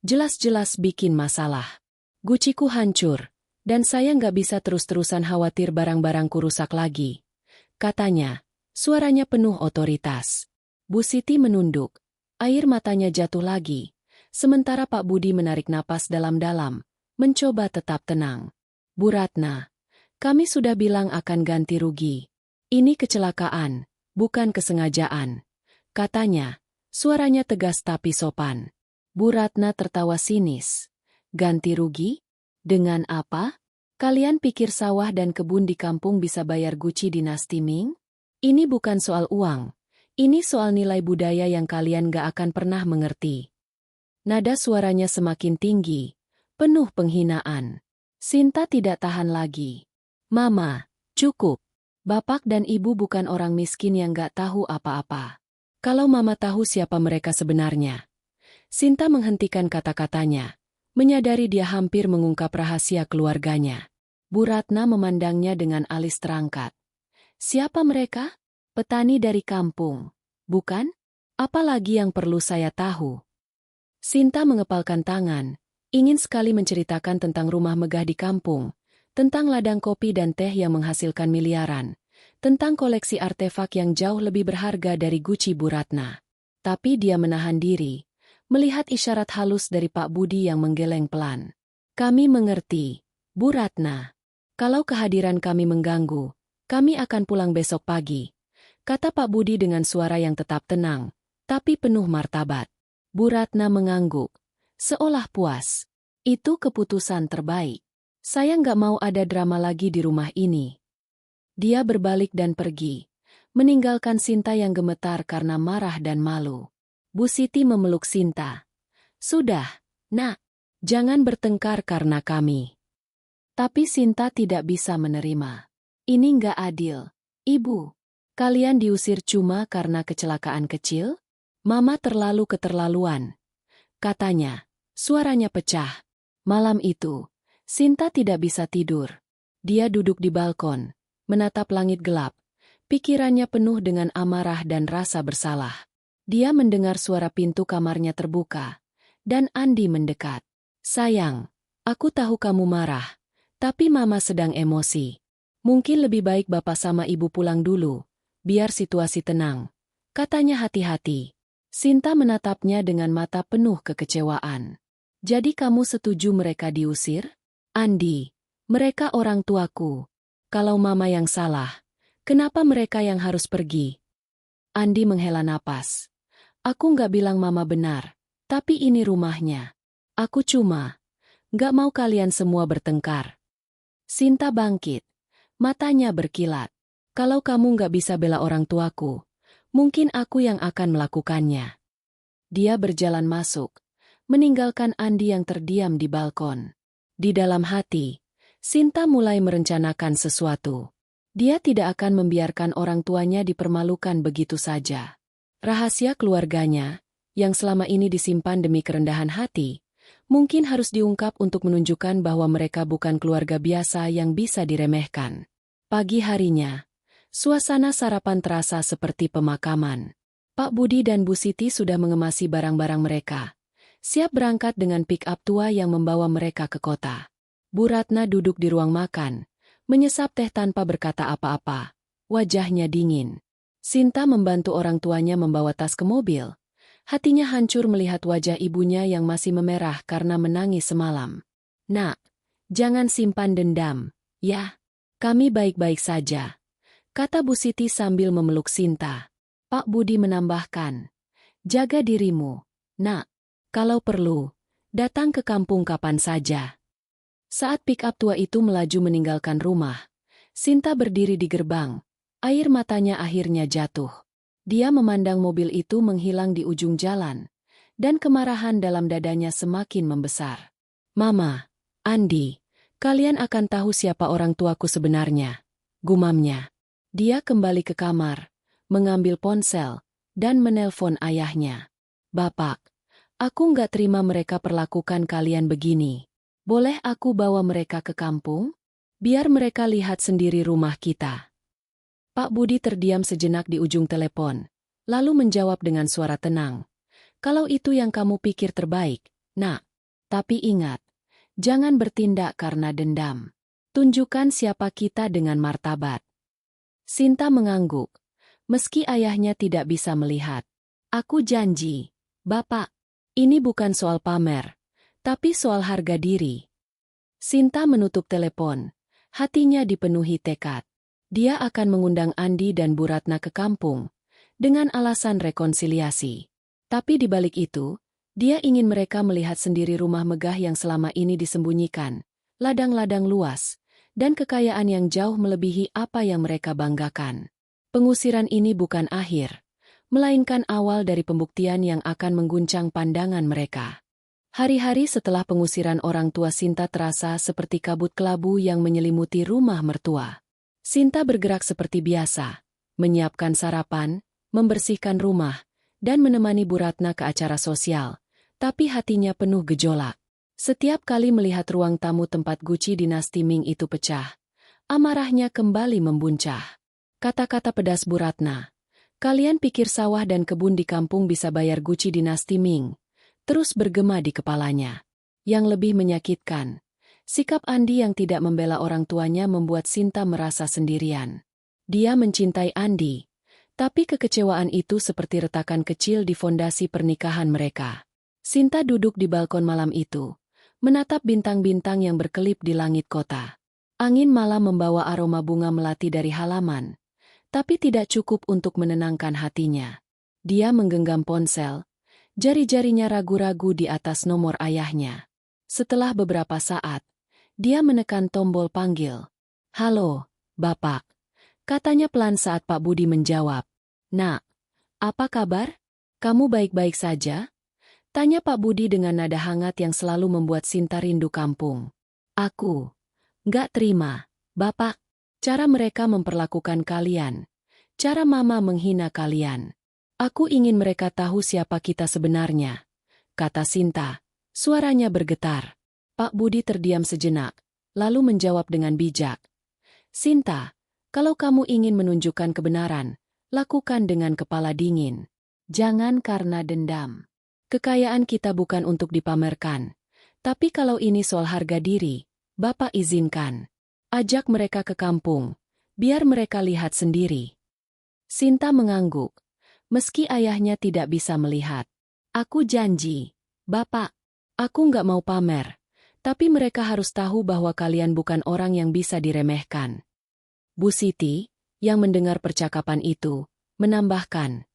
jelas-jelas bikin masalah. Guciku hancur, dan saya nggak bisa terus-terusan khawatir barang-barangku rusak lagi. Katanya, suaranya penuh otoritas. Bu Siti menunduk, air matanya jatuh lagi, sementara Pak Budi menarik napas dalam-dalam, mencoba tetap tenang. Bu Ratna, kami sudah bilang akan ganti rugi. Ini kecelakaan, bukan kesengajaan. Katanya, suaranya tegas tapi sopan. Bu Ratna tertawa sinis. Ganti rugi? Dengan apa? Kalian pikir sawah dan kebun di kampung bisa bayar Guci dinasti Ming? Ini bukan soal uang. Ini soal nilai budaya yang kalian gak akan pernah mengerti. Nada suaranya semakin tinggi, penuh penghinaan. Sinta tidak tahan lagi. Mama, cukup. Bapak dan ibu bukan orang miskin yang gak tahu apa-apa. Kalau mama tahu siapa mereka sebenarnya. Sinta menghentikan kata-katanya, menyadari dia hampir mengungkap rahasia keluarganya. Bu Ratna memandangnya dengan alis terangkat. Siapa mereka? Petani dari kampung, bukan? Apalagi yang perlu saya tahu? Sinta mengepalkan tangan, ingin sekali menceritakan tentang rumah megah di kampung, tentang ladang kopi dan teh yang menghasilkan miliaran, tentang koleksi artefak yang jauh lebih berharga dari Guci Bu Ratna. Tapi dia menahan diri, melihat isyarat halus dari Pak Budi yang menggeleng pelan. Kami mengerti, Bu Ratna. Kalau kehadiran kami mengganggu, kami akan pulang besok pagi, kata Pak Budi dengan suara yang tetap tenang, tapi penuh martabat. Bu Ratna mengangguk, seolah puas. Itu keputusan terbaik. Saya nggak mau ada drama lagi di rumah ini. Dia berbalik dan pergi, meninggalkan Sinta yang gemetar karena marah dan malu. Bu Siti memeluk Sinta. Sudah, Nak, jangan bertengkar karena kami. Tapi Sinta tidak bisa menerima. Ini nggak adil. Ibu, kalian diusir cuma karena kecelakaan kecil? Mama terlalu keterlaluan. Katanya, suaranya pecah. Malam itu, Sinta tidak bisa tidur. Dia duduk di balkon, menatap langit gelap, Pikirannya penuh dengan amarah dan rasa bersalah. Dia mendengar suara pintu kamarnya terbuka, dan Andi mendekat. "Sayang, aku tahu kamu marah, tapi Mama sedang emosi. Mungkin lebih baik Bapak sama Ibu pulang dulu, biar situasi tenang," katanya hati-hati. Sinta menatapnya dengan mata penuh kekecewaan. "Jadi kamu setuju mereka diusir?" "Andi, mereka orang tuaku. Kalau Mama yang salah, kenapa mereka yang harus pergi?" Andi menghela napas. "Aku nggak bilang Mama benar, tapi ini rumahnya. Aku cuma nggak mau kalian semua bertengkar." Sinta bangkit. Matanya berkilat. "Kalau kamu nggak bisa bela orang tuaku, mungkin aku yang akan melakukannya." Dia berjalan masuk, meninggalkan Andi yang terdiam di balkon. Di dalam hati, Sinta mulai merencanakan sesuatu. Dia tidak akan membiarkan orang tuanya dipermalukan begitu saja. Rahasia keluarganya, yang selama ini disimpan demi kerendahan hati, mungkin harus diungkap untuk menunjukkan bahwa mereka bukan keluarga biasa yang bisa diremehkan. Pagi harinya, suasana sarapan terasa seperti pemakaman. Pak Budi dan Bu Siti sudah mengemasi barang-barang mereka, siap berangkat dengan pick-up tua yang membawa mereka ke kota. Bu Ratna duduk di ruang makan, menyesap teh tanpa berkata apa-apa. Wajahnya dingin. Sinta membantu orang tuanya membawa tas ke mobil. Hatinya hancur melihat wajah ibunya yang masih memerah karena menangis semalam. "Nak, jangan simpan dendam, ya. Kami baik-baik saja," kata Bu Siti sambil memeluk Sinta. Pak Budi menambahkan, "Jaga dirimu, Nak. Kalau perlu, datang ke kampung kapan saja." Saat pick-up tua itu melaju meninggalkan rumah, Sinta berdiri di gerbang. Air matanya akhirnya jatuh. Dia memandang mobil itu menghilang di ujung jalan, dan kemarahan dalam dadanya semakin membesar. "Mama, Andi, kalian akan tahu siapa orang tuaku sebenarnya," gumamnya. Dia kembali ke kamar, mengambil ponsel, dan menelpon ayahnya. "Bapak, aku nggak terima mereka perlakukan kalian begini. Boleh aku bawa mereka ke kampung? Biar mereka lihat sendiri rumah kita." Pak Budi terdiam sejenak di ujung telepon, lalu menjawab dengan suara tenang. "Kalau itu yang kamu pikir terbaik, Nak. Tapi ingat, jangan bertindak karena dendam. Tunjukkan siapa kita dengan martabat." Sinta mengangguk. Meski ayahnya tidak bisa melihat. "Aku janji, Bapak, ini bukan soal pamer, tapi soal harga diri." Sinta menutup telepon. Hatinya dipenuhi tekad. Dia akan mengundang Andi dan Bu Ratna ke kampung, dengan alasan rekonsiliasi. Tapi di balik itu, dia ingin mereka melihat sendiri rumah megah yang selama ini disembunyikan, ladang-ladang luas, dan kekayaan yang jauh melebihi apa yang mereka banggakan. Pengusiran ini bukan akhir, melainkan awal dari pembuktian yang akan mengguncang pandangan mereka. Hari-hari setelah pengusiran, orang tua Sinta terasa seperti kabut kelabu yang menyelimuti rumah mertua. Sinta bergerak seperti biasa, menyiapkan sarapan, membersihkan rumah, dan menemani Bu Ratna ke acara sosial, tapi hatinya penuh gejolak. Setiap kali melihat ruang tamu tempat Guci dinasti Ming itu pecah, amarahnya kembali membuncah. Kata-kata pedas Bu Ratna, "Kalian pikir sawah dan kebun di kampung bisa bayar Guci dinasti Ming?" terus bergema di kepalanya. Yang lebih menyakitkan, sikap Andi yang tidak membela orang tuanya membuat Sinta merasa sendirian. Dia mencintai Andi, tapi kekecewaan itu seperti retakan kecil di fondasi pernikahan mereka. Sinta duduk di balkon malam itu, menatap bintang-bintang yang berkelip di langit kota. Angin malam membawa aroma bunga melati dari halaman, tapi tidak cukup untuk menenangkan hatinya. Dia menggenggam ponsel, jari-jarinya ragu-ragu di atas nomor ayahnya. Setelah beberapa saat, dia menekan tombol panggil. "Halo, Bapak," katanya pelan saat Pak Budi menjawab. "Nak, apa kabar? Kamu baik-baik saja?" tanya Pak Budi dengan nada hangat yang selalu membuat Sinta rindu kampung. "Aku nggak terima, Bapak, cara mereka memperlakukan kalian. Cara Mama menghina kalian. Aku ingin mereka tahu siapa kita sebenarnya," kata Sinta. Suaranya bergetar. Pak Budi terdiam sejenak, lalu menjawab dengan bijak. "Sinta, Kalau kamu ingin menunjukkan kebenaran, lakukan dengan kepala dingin. Jangan karena dendam. Kekayaan kita bukan untuk dipamerkan. Tapi kalau ini soal harga diri, Bapak izinkan. Ajak mereka ke kampung, biar mereka lihat sendiri. Sinta mengangguk, meski ayahnya tidak bisa melihat. Aku janji, Bapak, aku nggak mau pamer. Tapi mereka harus tahu bahwa kalian bukan orang yang bisa diremehkan. Bu Siti, yang mendengar percakapan itu, menambahkan,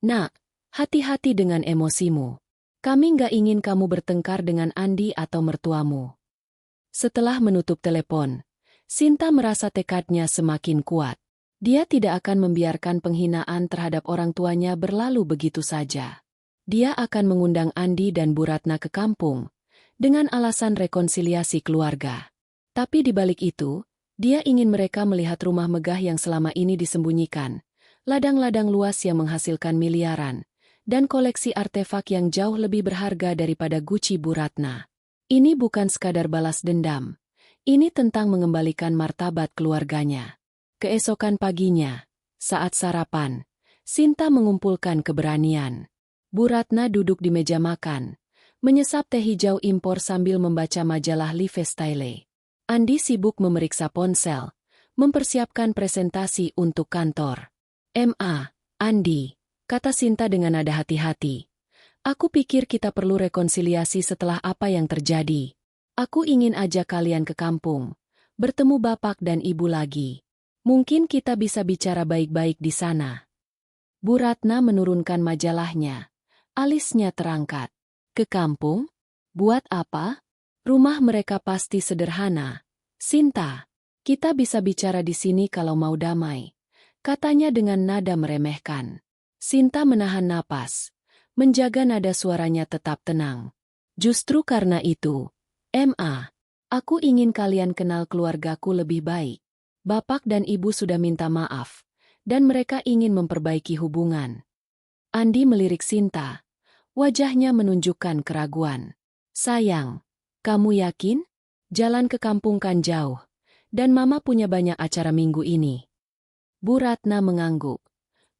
"Nak, hati-hati dengan emosimu. Kami nggak ingin kamu bertengkar dengan Andi atau mertuamu." Setelah menutup telepon, Sinta merasa tekadnya semakin kuat. Dia tidak akan membiarkan penghinaan terhadap orang tuanya berlalu begitu saja. Dia akan mengundang Andi dan Bu Ratna ke kampung, dengan alasan rekonsiliasi keluarga. Tapi di balik itu, dia ingin mereka melihat rumah megah yang selama ini disembunyikan, ladang-ladang luas yang menghasilkan miliaran, dan koleksi artefak yang jauh lebih berharga daripada Gucci Bu Ratna. Ini bukan sekadar balas dendam. Ini tentang mengembalikan martabat keluarganya. Keesokan paginya, saat sarapan, Sinta mengumpulkan keberanian. Bu Ratna duduk di meja makan, menyesap teh hijau impor sambil membaca majalah Lifestyle. Andi sibuk memeriksa ponsel, mempersiapkan presentasi untuk kantor. Andi, kata Sinta dengan nada hati-hati. Aku pikir kita perlu rekonsiliasi setelah apa yang terjadi. Aku ingin ajak kalian ke kampung, bertemu bapak dan ibu lagi. Mungkin kita bisa bicara baik-baik di sana. Bu Ratna menurunkan majalahnya. Alisnya terangkat. Ke kampung? Buat apa? Rumah mereka pasti sederhana. Sinta, kita bisa bicara di sini kalau mau damai. Katanya dengan nada meremehkan. Sinta menahan napas, menjaga nada suaranya tetap tenang. Justru karena itu, aku ingin kalian kenal keluargaku lebih baik. Bapak dan ibu sudah minta maaf, dan mereka ingin memperbaiki hubungan. Andi melirik Sinta. Wajahnya menunjukkan keraguan. Sayang, kamu yakin? Jalan ke kampung kan jauh, dan Mama punya banyak acara minggu ini. Bu Ratna mengangguk.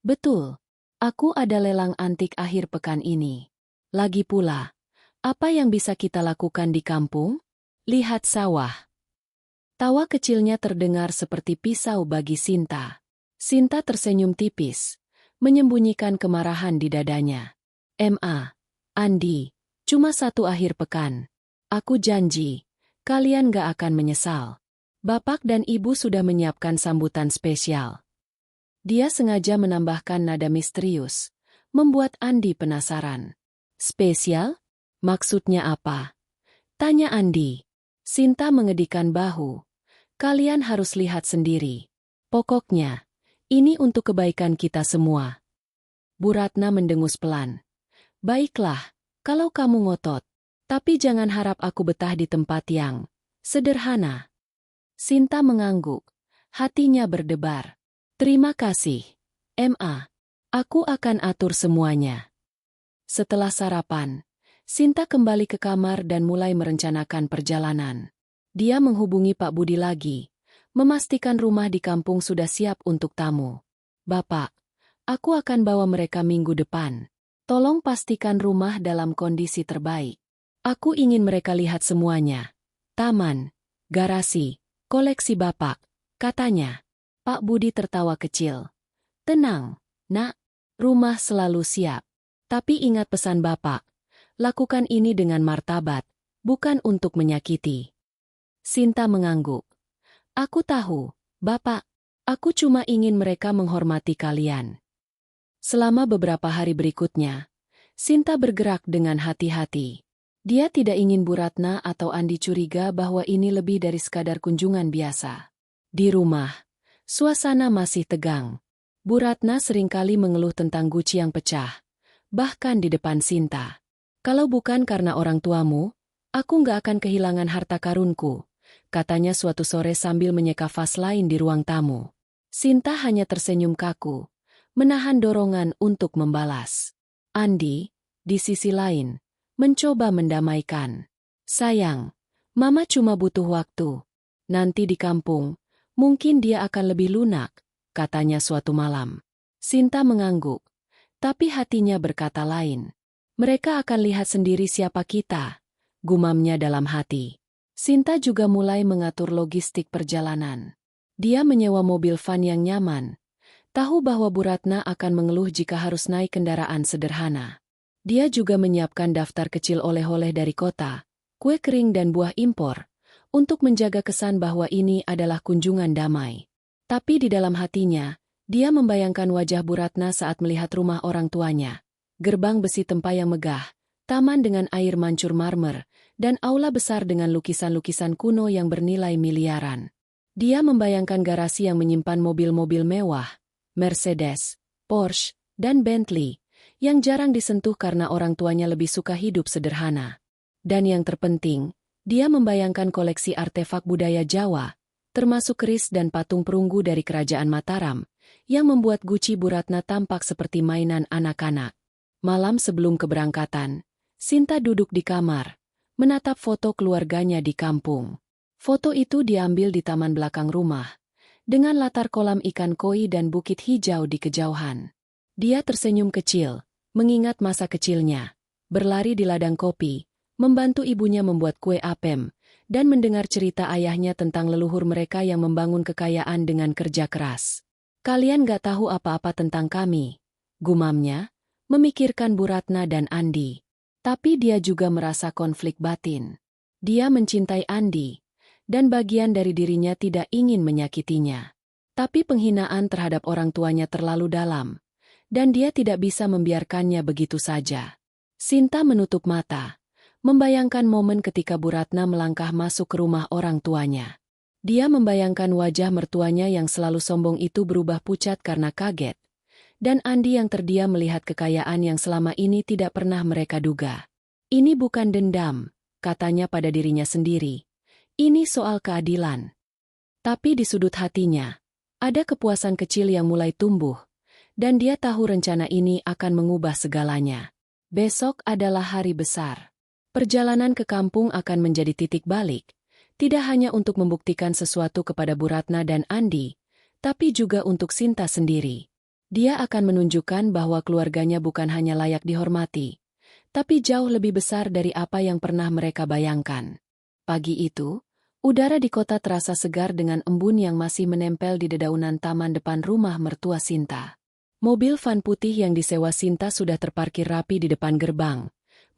Betul, aku ada lelang antik akhir pekan ini. Lagi pula, apa yang bisa kita lakukan di kampung? Lihat sawah. Tawa kecilnya terdengar seperti pisau bagi Sinta. Sinta tersenyum tipis, menyembunyikan kemarahan di dadanya. Andi, cuma satu akhir pekan. Aku janji, kalian gak akan menyesal. Bapak dan ibu sudah menyiapkan sambutan spesial. Dia sengaja menambahkan nada misterius, membuat Andi penasaran. Spesial? Maksudnya apa? Tanya Andi. Sinta mengedikan bahu. Kalian harus lihat sendiri. Pokoknya, ini untuk kebaikan kita semua. Bu Ratna mendengus pelan. Baiklah, kalau kamu ngotot. Tapi jangan harap aku betah di tempat yang sederhana. Sinta mengangguk. Hatinya berdebar. Terima kasih, Aku akan atur semuanya. Setelah sarapan, Sinta kembali ke kamar dan mulai merencanakan perjalanan. Dia menghubungi Pak Budi lagi, memastikan rumah di kampung sudah siap untuk tamu. Bapak, aku akan bawa mereka minggu depan. Tolong pastikan rumah dalam kondisi terbaik. Aku ingin mereka lihat semuanya. Taman, garasi, koleksi Bapak, katanya. Pak Budi tertawa kecil. Tenang, Nak, rumah selalu siap. Tapi ingat pesan Bapak, lakukan ini dengan martabat, bukan untuk menyakiti. Sinta mengangguk. Aku tahu, Bapak, aku cuma ingin mereka menghormati kalian. Selama beberapa hari berikutnya, Sinta bergerak dengan hati-hati. Dia tidak ingin Bu Ratna atau Andi curiga bahwa ini lebih dari sekadar kunjungan biasa. Di rumah, suasana masih tegang. Bu Ratna seringkali mengeluh tentang Gucci yang pecah, bahkan di depan Sinta. Kalau bukan karena orang tuamu, aku nggak akan kehilangan harta karunku, katanya suatu sore sambil menyeka vas lain di ruang tamu. Sinta hanya tersenyum kaku, menahan dorongan untuk membalas. Andi, di sisi lain, mencoba mendamaikan. Sayang, Mama cuma butuh waktu. Nanti di kampung, Mungkin dia akan lebih lunak, katanya suatu malam. Sinta mengangguk, tapi hatinya berkata lain. Mereka akan lihat sendiri siapa kita, gumamnya dalam hati. Sinta juga mulai mengatur logistik perjalanan. Dia menyewa mobil van yang nyaman. Tahu bahwa Bu Ratna akan mengeluh jika harus naik kendaraan sederhana. Dia juga menyiapkan daftar kecil oleh-oleh dari kota, kue kering dan buah impor, untuk menjaga kesan bahwa ini adalah kunjungan damai. Tapi di dalam hatinya, dia membayangkan wajah Bu Ratna saat melihat rumah orang tuanya. Gerbang besi tempayang megah, taman dengan air mancur marmer, dan aula besar dengan lukisan-lukisan kuno yang bernilai miliaran. Dia membayangkan garasi yang menyimpan mobil-mobil mewah, Mercedes, Porsche, dan Bentley, yang jarang disentuh karena orang tuanya lebih suka hidup sederhana. Dan yang terpenting, dia membayangkan koleksi artefak budaya Jawa, termasuk keris dan patung perunggu dari Kerajaan Mataram, yang membuat guci Bu Ratna tampak seperti mainan anak-anak. Malam sebelum keberangkatan, Sinta duduk di kamar, menatap foto keluarganya di kampung. Foto itu diambil di taman belakang rumah, dengan latar kolam ikan koi dan bukit hijau di kejauhan. Dia tersenyum kecil, mengingat masa kecilnya, berlari di ladang kopi, membantu ibunya membuat kue apem, dan mendengar cerita ayahnya tentang leluhur mereka yang membangun kekayaan dengan kerja keras. Kalian gak tahu apa-apa tentang kami, gumamnya, memikirkan Bu Ratna dan Andi. Tapi dia juga merasa konflik batin. Dia mencintai Andi, dan bagian dari dirinya tidak ingin menyakitinya. Tapi penghinaan terhadap orang tuanya terlalu dalam, dan dia tidak bisa membiarkannya begitu saja. Sinta menutup mata, membayangkan momen ketika Bu Ratna melangkah masuk ke rumah orang tuanya. Dia membayangkan wajah mertuanya yang selalu sombong itu berubah pucat karena kaget, dan Andi yang terdiam melihat kekayaan yang selama ini tidak pernah mereka duga. Ini bukan dendam, katanya pada dirinya sendiri. Ini soal keadilan. Tapi di sudut hatinya, ada kepuasan kecil yang mulai tumbuh, dan dia tahu rencana ini akan mengubah segalanya. Besok adalah hari besar. Perjalanan ke kampung akan menjadi titik balik, tidak hanya untuk membuktikan sesuatu kepada Bu Ratna dan Andi, tapi juga untuk Sinta sendiri. Dia akan menunjukkan bahwa keluarganya bukan hanya layak dihormati, tapi jauh lebih besar dari apa yang pernah mereka bayangkan. Pagi itu, udara di kota terasa segar dengan embun yang masih menempel di dedaunan taman depan rumah mertua Sinta. Mobil van putih yang disewa Sinta sudah terparkir rapi di depan gerbang.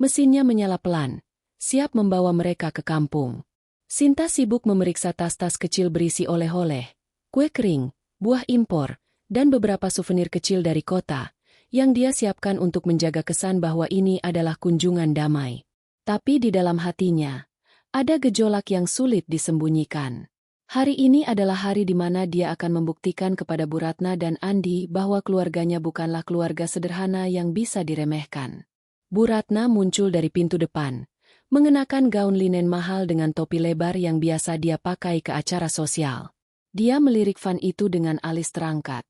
Mesinnya menyala pelan, siap membawa mereka ke kampung. Sinta sibuk memeriksa tas-tas kecil berisi oleh-oleh, kue kering, buah impor, dan beberapa souvenir kecil dari kota, yang dia siapkan untuk menjaga kesan bahwa ini adalah kunjungan damai. Tapi di dalam hatinya, ada gejolak yang sulit disembunyikan. Hari ini adalah hari di mana dia akan membuktikan kepada Bu Ratna dan Andi bahwa keluarganya bukanlah keluarga sederhana yang bisa diremehkan. Bu Ratna muncul dari pintu depan, mengenakan gaun linen mahal dengan topi lebar yang biasa dia pakai ke acara sosial. Dia melirik van itu dengan alis terangkat.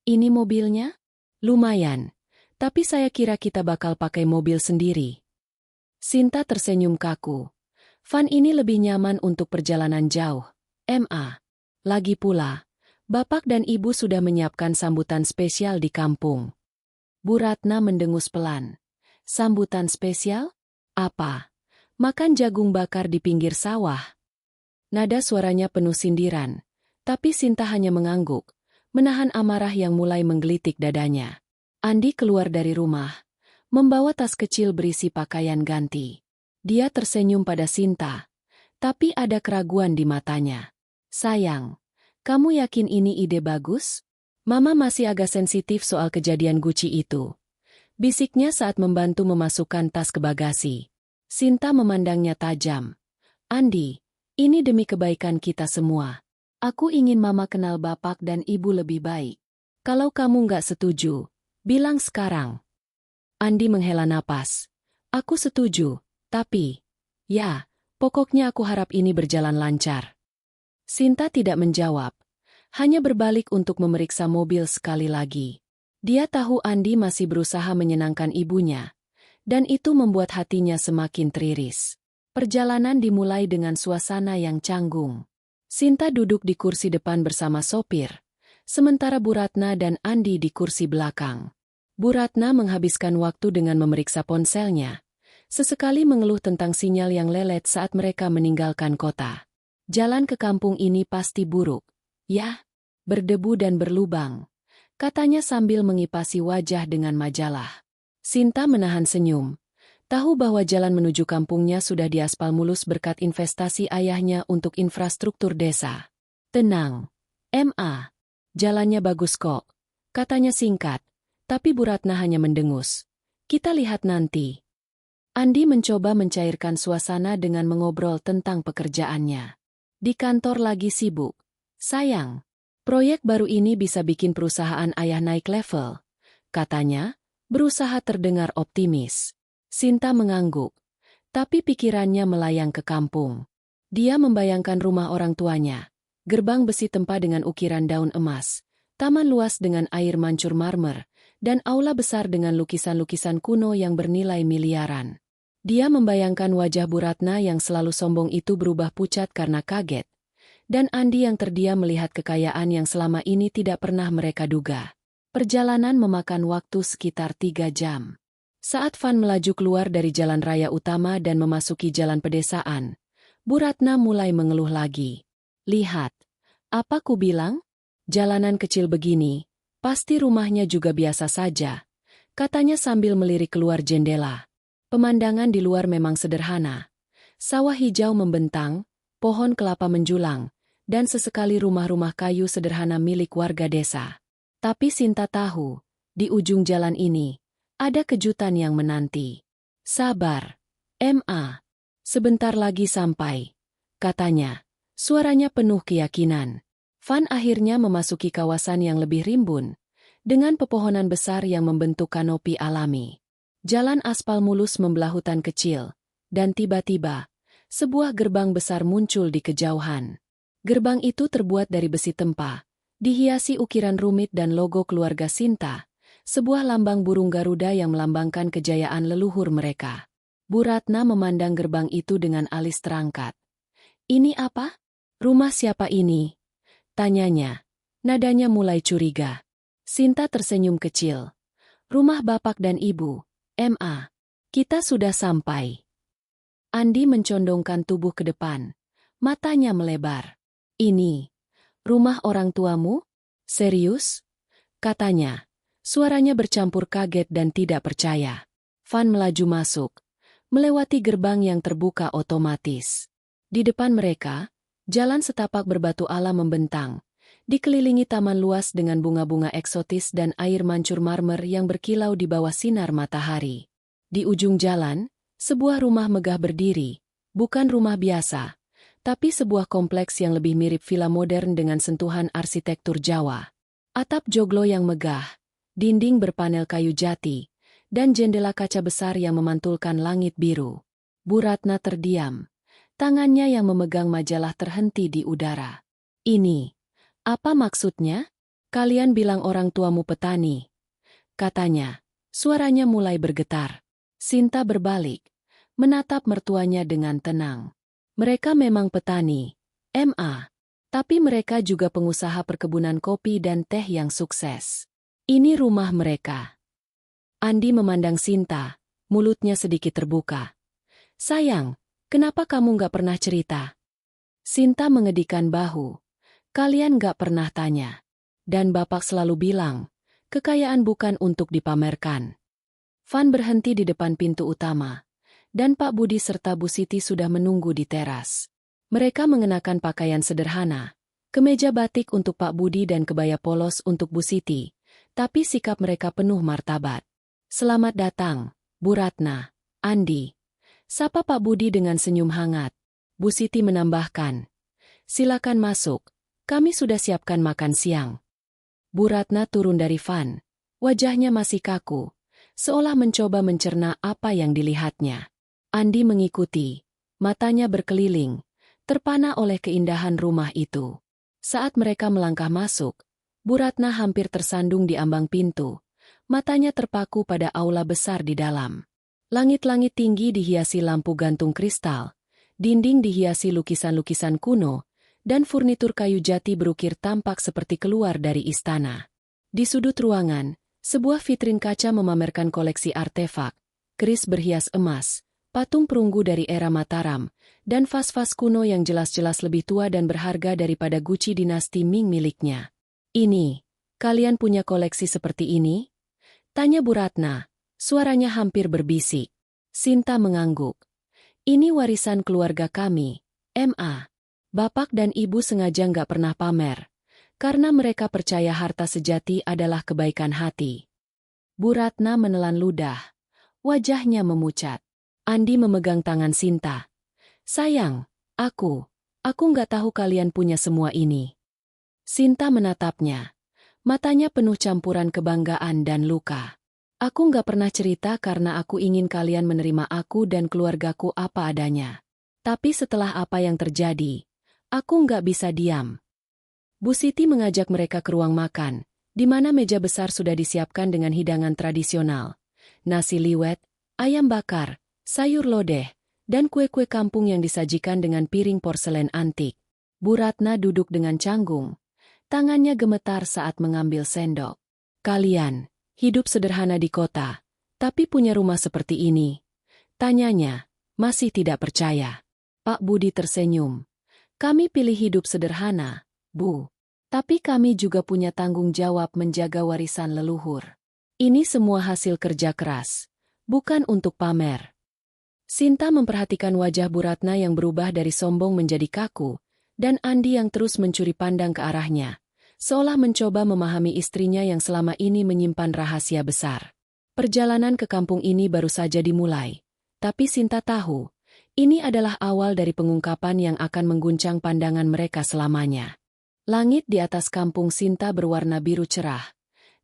Ini mobilnya? Lumayan, tapi saya kira kita bakal pakai mobil sendiri. Sinta tersenyum kaku. Van ini lebih nyaman untuk perjalanan jauh. Lagi pula, Bapak dan Ibu sudah menyiapkan sambutan spesial di kampung. Bu Ratna mendengus pelan. Sambutan spesial? Apa? Makan jagung bakar di pinggir sawah? Nada suaranya penuh sindiran, tapi Sinta hanya mengangguk, menahan amarah yang mulai menggelitik dadanya. Andi keluar dari rumah, membawa tas kecil berisi pakaian ganti. Dia tersenyum pada Sinta, tapi ada keraguan di matanya. Sayang, kamu yakin ini ide bagus? Mama masih agak sensitif soal kejadian Gucci itu, bisiknya saat membantu memasukkan tas ke bagasi. Sinta memandangnya tajam. Andi, ini demi kebaikan kita semua. Aku ingin Mama kenal Bapak dan Ibu lebih baik. Kalau kamu nggak setuju, bilang sekarang. Andi menghela napas. Aku setuju, tapi, ya, pokoknya aku harap ini berjalan lancar. Sinta tidak menjawab, hanya berbalik untuk memeriksa mobil sekali lagi. Dia tahu Andi masih berusaha menyenangkan ibunya, dan itu membuat hatinya semakin teriris. Perjalanan dimulai dengan suasana yang canggung. Sinta duduk di kursi depan bersama sopir, sementara Bu Ratna dan Andi di kursi belakang. Bu Ratna menghabiskan waktu dengan memeriksa ponselnya, sesekali mengeluh tentang sinyal yang lelet saat mereka meninggalkan kota. Jalan ke kampung ini pasti buruk. Ya, berdebu dan berlubang, katanya sambil mengipasi wajah dengan majalah. Sinta menahan senyum. Tahu bahwa jalan menuju kampungnya sudah diaspal mulus berkat investasi ayahnya untuk infrastruktur desa. Tenang, Ma. Jalannya bagus kok, katanya singkat, tapi Bu Ratna hanya mendengus. Kita lihat nanti. Andi mencoba mencairkan suasana dengan mengobrol tentang pekerjaannya. Di kantor lagi sibuk. Sayang, proyek baru ini bisa bikin perusahaan ayah naik level, katanya, berusaha terdengar optimis. Sinta mengangguk, tapi pikirannya melayang ke kampung. Dia membayangkan rumah orang tuanya, gerbang besi tempa dengan ukiran daun emas, taman luas dengan air mancur marmer, dan aula besar dengan lukisan-lukisan kuno yang bernilai miliaran. Dia membayangkan wajah Bu Ratna yang selalu sombong itu berubah pucat karena kaget, dan Andi yang terdiam melihat kekayaan yang selama ini tidak pernah mereka duga. Perjalanan memakan waktu sekitar 3 jam. Saat van melaju keluar dari jalan raya utama dan memasuki jalan pedesaan, Bu Ratna mulai mengeluh lagi. Lihat, apa ku bilang? Jalanan kecil begini, pasti rumahnya juga biasa saja, katanya sambil melirik keluar jendela. Pemandangan di luar memang sederhana. Sawah hijau membentang, pohon kelapa menjulang, dan sesekali rumah-rumah kayu sederhana milik warga desa. Tapi Sinta tahu, di ujung jalan ini, ada kejutan yang menanti. Sabar, Ma. Sebentar lagi sampai, katanya. Suaranya penuh keyakinan. Van akhirnya memasuki kawasan yang lebih rimbun, dengan pepohonan besar yang membentuk kanopi alami. Jalan aspal mulus membelah hutan kecil, dan tiba-tiba, sebuah gerbang besar muncul di kejauhan. Gerbang itu terbuat dari besi tempa, dihiasi ukiran rumit dan logo keluarga Sinta, sebuah lambang burung Garuda yang melambangkan kejayaan leluhur mereka. Bu Ratna memandang gerbang itu dengan alis terangkat. Ini apa? Rumah siapa ini? Tanyanya. Nadanya mulai curiga. Sinta tersenyum kecil. Rumah bapak dan ibu, Ma. Kita sudah sampai. Andi mencondongkan tubuh ke depan. Matanya melebar. Ini, rumah orang tuamu? Serius? Katanya. Suaranya bercampur kaget dan tidak percaya. Van melaju masuk, melewati gerbang yang terbuka otomatis. Di depan mereka, jalan setapak berbatu alam membentang, dikelilingi taman luas dengan bunga-bunga eksotis dan air mancur marmer yang berkilau di bawah sinar matahari. Di ujung jalan, sebuah rumah megah berdiri, bukan rumah biasa, tapi sebuah kompleks yang lebih mirip villa modern dengan sentuhan arsitektur Jawa. Atap joglo yang megah, dinding berpanel kayu jati, dan jendela kaca besar yang memantulkan langit biru. Bu Ratna terdiam. Tangannya yang memegang majalah terhenti di udara. Ini, apa maksudnya? Kalian bilang orang tuamu petani. Katanya, suaranya mulai bergetar. Sinta berbalik, menatap mertuanya dengan tenang. Mereka memang petani, Ma. Tapi mereka juga pengusaha perkebunan kopi dan teh yang sukses. Ini rumah mereka. Andi memandang Sinta, mulutnya sedikit terbuka. Sayang, kenapa kamu gak pernah cerita? Sinta mengedikkan bahu. Kalian gak pernah tanya. Dan bapak selalu bilang, kekayaan bukan untuk dipamerkan. Van berhenti di depan pintu utama, dan Pak Budi serta Bu Siti sudah menunggu di teras. Mereka mengenakan pakaian sederhana, kemeja batik untuk Pak Budi dan kebaya polos untuk Bu Siti. Tapi sikap mereka penuh martabat. Selamat datang, Bu Ratna, Andi. Sapa Pak Budi dengan senyum hangat. Bu Siti menambahkan. Silakan masuk, kami sudah siapkan makan siang. Bu Ratna turun dari van. Wajahnya masih kaku, seolah mencoba mencerna apa yang dilihatnya. Andi mengikuti, matanya berkeliling, terpana oleh keindahan rumah itu. Saat mereka melangkah masuk, Bu Ratna hampir tersandung di ambang pintu, matanya terpaku pada aula besar di dalam. Langit-langit tinggi dihiasi lampu gantung kristal, dinding dihiasi lukisan-lukisan kuno, dan furnitur kayu jati berukir tampak seperti keluar dari istana. Di sudut ruangan, sebuah vitrin kaca memamerkan koleksi artefak, keris berhias emas, patung perunggu dari era Mataram, dan vas-vas kuno yang jelas-jelas lebih tua dan berharga daripada Guci dinasti Ming miliknya. "Ini, kalian punya koleksi seperti ini?" tanya Bu Ratna, suaranya hampir berbisik. Sinta mengangguk. "Ini warisan keluarga kami, Ma. Bapak dan Ibu sengaja nggak pernah pamer, karena mereka percaya harta sejati adalah kebaikan hati." Bu Ratna menelan ludah. Wajahnya memucat. Andi memegang tangan Sinta. "Sayang, aku nggak tahu kalian punya semua ini." Sinta menatapnya. Matanya penuh campuran kebanggaan dan luka. "Aku nggak pernah cerita karena aku ingin kalian menerima aku dan keluargaku apa adanya. Tapi setelah apa yang terjadi, aku nggak bisa diam." Bu Siti mengajak mereka ke ruang makan, di mana meja besar sudah disiapkan dengan hidangan tradisional. Nasi liwet, ayam bakar, sayur lodeh, dan kue-kue kampung yang disajikan dengan piring porselen antik. Bu Ratna duduk dengan canggung. Tangannya gemetar saat mengambil sendok. "Kalian, hidup sederhana di kota, tapi punya rumah seperti ini?" tanyanya, masih tidak percaya. Pak Budi tersenyum. "Kami pilih hidup sederhana, Bu. Tapi kami juga punya tanggung jawab menjaga warisan leluhur. Ini semua hasil kerja keras, bukan untuk pamer." Sinta memperhatikan wajah Bu Ratna yang berubah dari sombong menjadi kaku, dan Andi yang terus mencuri pandang ke arahnya, seolah mencoba memahami istrinya yang selama ini menyimpan rahasia besar. Perjalanan ke kampung ini baru saja dimulai, tapi Sinta tahu, ini adalah awal dari pengungkapan yang akan mengguncang pandangan mereka selamanya. Langit di atas kampung Sinta berwarna biru cerah,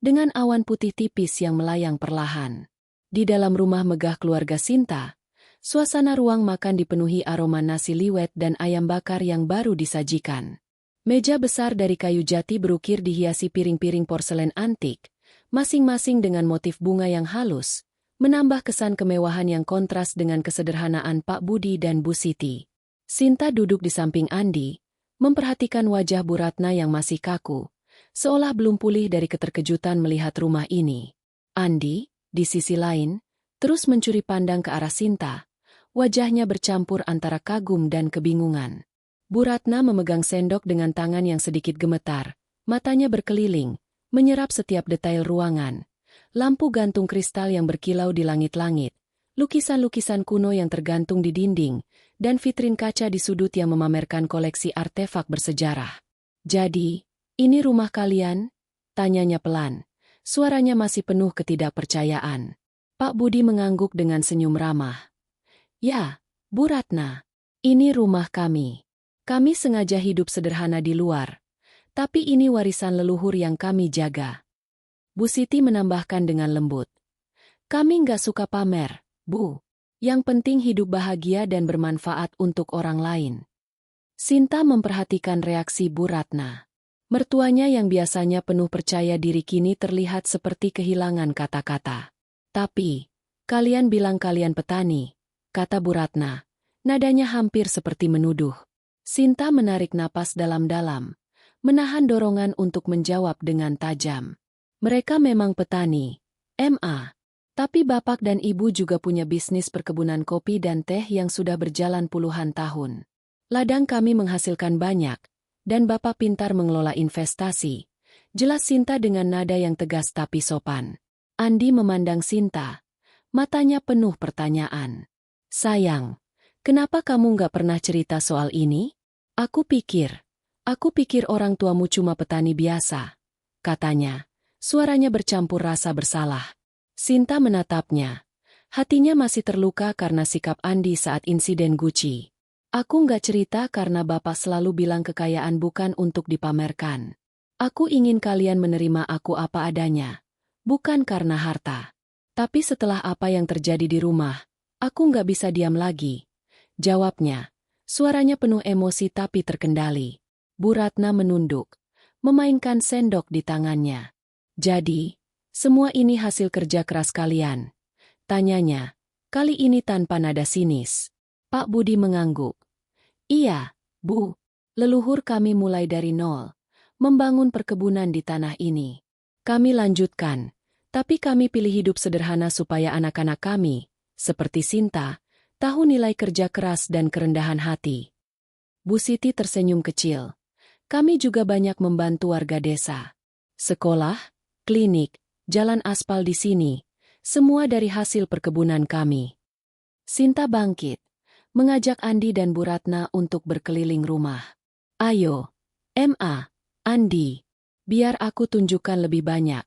dengan awan putih tipis yang melayang perlahan. Di dalam rumah megah keluarga Sinta, suasana ruang makan dipenuhi aroma nasi liwet dan ayam bakar yang baru disajikan. Meja besar dari kayu jati berukir dihiasi piring-piring porselen antik, masing-masing dengan motif bunga yang halus, menambah kesan kemewahan yang kontras dengan kesederhanaan Pak Budi dan Bu Siti. Sinta duduk di samping Andi, memperhatikan wajah Bu Ratna yang masih kaku, seolah belum pulih dari keterkejutan melihat rumah ini. Andi, di sisi lain, terus mencuri pandang ke arah Sinta. Wajahnya bercampur antara kagum dan kebingungan. Bu Ratna memegang sendok dengan tangan yang sedikit gemetar, matanya berkeliling, menyerap setiap detail ruangan. Lampu gantung kristal yang berkilau di langit-langit, lukisan-lukisan kuno yang tergantung di dinding, dan vitrin kaca di sudut yang memamerkan koleksi artefak bersejarah. "Jadi, ini rumah kalian?" tanyanya pelan. Suaranya masih penuh ketidakpercayaan. Pak Budi mengangguk dengan senyum ramah. "Ya, Bu Ratna, ini rumah kami. Kami sengaja hidup sederhana di luar, tapi ini warisan leluhur yang kami jaga." Bu Siti menambahkan dengan lembut. "Kami nggak suka pamer, Bu. Yang penting hidup bahagia dan bermanfaat untuk orang lain." Sinta memperhatikan reaksi Bu Ratna. Mertuanya yang biasanya penuh percaya diri kini terlihat seperti kehilangan kata-kata. "Tapi, kalian bilang kalian petani," kata Bu Ratna. Nadanya hampir seperti menuduh. Sinta menarik napas dalam-dalam, menahan dorongan untuk menjawab dengan tajam. "Mereka memang petani, Ma. Tapi bapak dan ibu juga punya bisnis perkebunan kopi dan teh yang sudah berjalan puluhan tahun. Ladang kami menghasilkan banyak, dan bapak pintar mengelola investasi," jelas Sinta dengan nada yang tegas tapi sopan. Andi memandang Sinta, matanya penuh pertanyaan. "Sayang, kenapa kamu nggak pernah cerita soal ini?" Aku pikir orang tuamu cuma petani biasa," katanya. Suaranya bercampur rasa bersalah. Sinta menatapnya. Hatinya masih terluka karena sikap Andi saat insiden Guci. "Aku nggak cerita karena bapak selalu bilang kekayaan bukan untuk dipamerkan. Aku ingin kalian menerima aku apa adanya, bukan karena harta. Tapi setelah apa yang terjadi di rumah, aku nggak bisa diam lagi," jawabnya. Suaranya penuh emosi tapi terkendali. Bu Ratna menunduk, memainkan sendok di tangannya. "Jadi, semua ini hasil kerja keras kalian?" tanyanya, kali ini tanpa nada sinis. Pak Budi mengangguk. "Iya, Bu. Leluhur kami mulai dari nol, membangun perkebunan di tanah ini. Kami lanjutkan, tapi kami pilih hidup sederhana supaya anak-anak kami, seperti Sinta, tahu nilai kerja keras dan kerendahan hati. Bu Siti tersenyum kecil. Kami juga banyak membantu warga desa. Sekolah, klinik, jalan aspal di sini, semua dari hasil perkebunan kami. Sinta bangkit, mengajak Andi dan Bu Ratna untuk berkeliling rumah. Ayo, Ma, Andi, biar aku tunjukkan lebih banyak,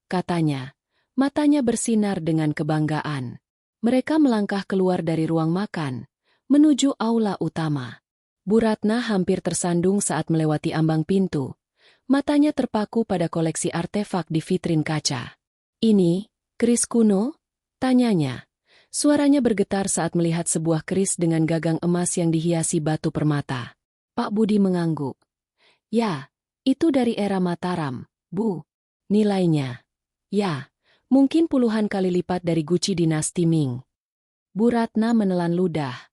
katanya. Matanya bersinar dengan kebanggaan. Mereka melangkah keluar dari ruang makan, menuju aula utama. Bu Ratna hampir tersandung saat melewati ambang pintu. Matanya terpaku pada koleksi artefak di vitrin kaca. Ini, keris kuno? Tanyanya. Suaranya bergetar saat melihat sebuah keris dengan gagang emas yang dihiasi batu permata. Pak Budi mengangguk. Ya, itu dari era Mataram, Bu. Nilainya. Ya, mungkin puluhan kali lipat dari Guci dinasti Ming. Bu Ratna menelan ludah.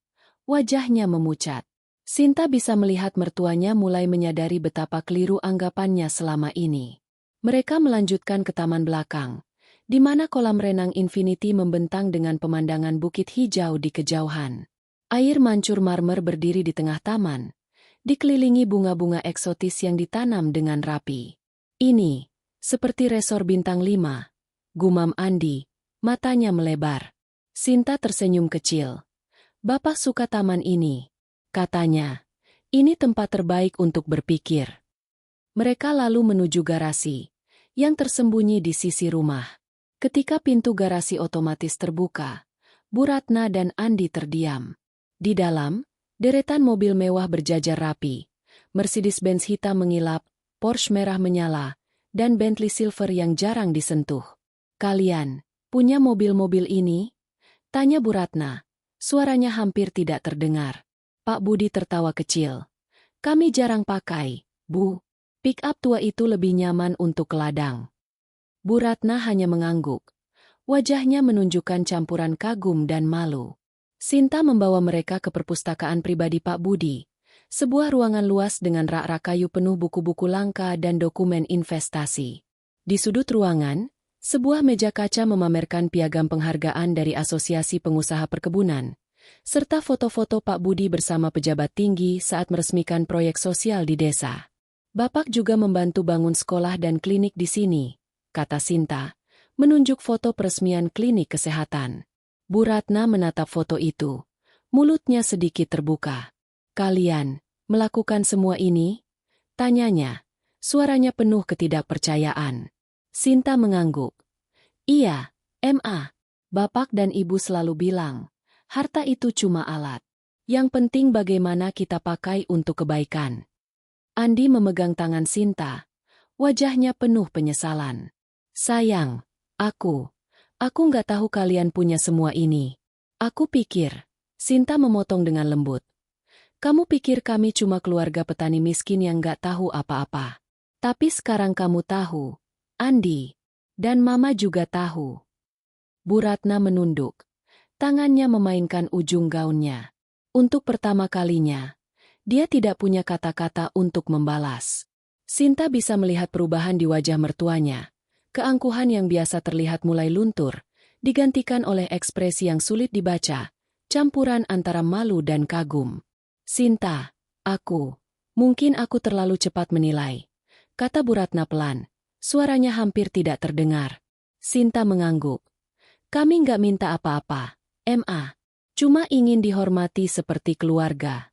Wajahnya memucat. Sinta bisa melihat mertuanya mulai menyadari betapa keliru anggapannya selama ini. Mereka melanjutkan ke taman belakang, di mana kolam renang Infinity membentang dengan pemandangan bukit hijau di kejauhan. Air mancur marmer berdiri di tengah taman, dikelilingi bunga-bunga eksotis yang ditanam dengan rapi. Ini, seperti resor bintang 5, gumam Andi, matanya melebar. Sinta tersenyum kecil. Bapak suka taman ini. Katanya, ini tempat terbaik untuk berpikir. Mereka lalu menuju garasi, yang tersembunyi di sisi rumah. Ketika pintu garasi otomatis terbuka, Bu Ratna dan Andi terdiam. Di dalam, deretan mobil mewah berjajar rapi. Mercedes-Benz hitam mengilap, Porsche merah menyala, dan Bentley Silver yang jarang disentuh. Kalian, punya mobil-mobil ini? Tanya Bu Ratna. Suaranya hampir tidak terdengar. Pak Budi tertawa kecil. Kami jarang pakai, Bu. Pick-up tua itu lebih nyaman untuk ke ladang. Bu Ratna hanya mengangguk. Wajahnya menunjukkan campuran kagum dan malu. Sinta membawa mereka ke perpustakaan pribadi Pak Budi. Sebuah ruangan luas dengan rak-rak kayu penuh buku-buku langka dan dokumen investasi. Di sudut ruangan, sebuah meja kaca memamerkan piagam penghargaan dari Asosiasi Pengusaha Perkebunan, serta foto-foto Pak Budi bersama pejabat tinggi saat meresmikan proyek sosial di desa. Bapak juga membantu bangun sekolah dan klinik di sini, kata Sinta, menunjuk foto peresmian klinik kesehatan. Bu Ratna menatap foto itu, mulutnya sedikit terbuka. Kalian, melakukan semua ini? Tanyanya, suaranya penuh ketidakpercayaan. Sinta mengangguk. Iya, Ma. Bapak dan Ibu selalu bilang, harta itu cuma alat. Yang penting bagaimana kita pakai untuk kebaikan. Andi memegang tangan Sinta. Wajahnya penuh penyesalan. Sayang, aku nggak tahu kalian punya semua ini. Aku pikir, Sinta memotong dengan lembut. Kamu pikir kami cuma keluarga petani miskin yang nggak tahu apa-apa. Tapi sekarang kamu tahu, Andi. Dan Mama juga tahu. Bu Ratna menunduk. Tangannya memainkan ujung gaunnya. Untuk pertama kalinya, dia tidak punya kata-kata untuk membalas. Sinta bisa melihat perubahan di wajah mertuanya. Keangkuhan yang biasa terlihat mulai luntur, digantikan oleh ekspresi yang sulit dibaca, campuran antara malu dan kagum. Sinta, mungkin aku terlalu cepat menilai, kata Bu Ratna pelan, suaranya hampir tidak terdengar. Sinta mengangguk. Kami nggak minta apa-apa. Ma, cuma ingin dihormati seperti keluarga.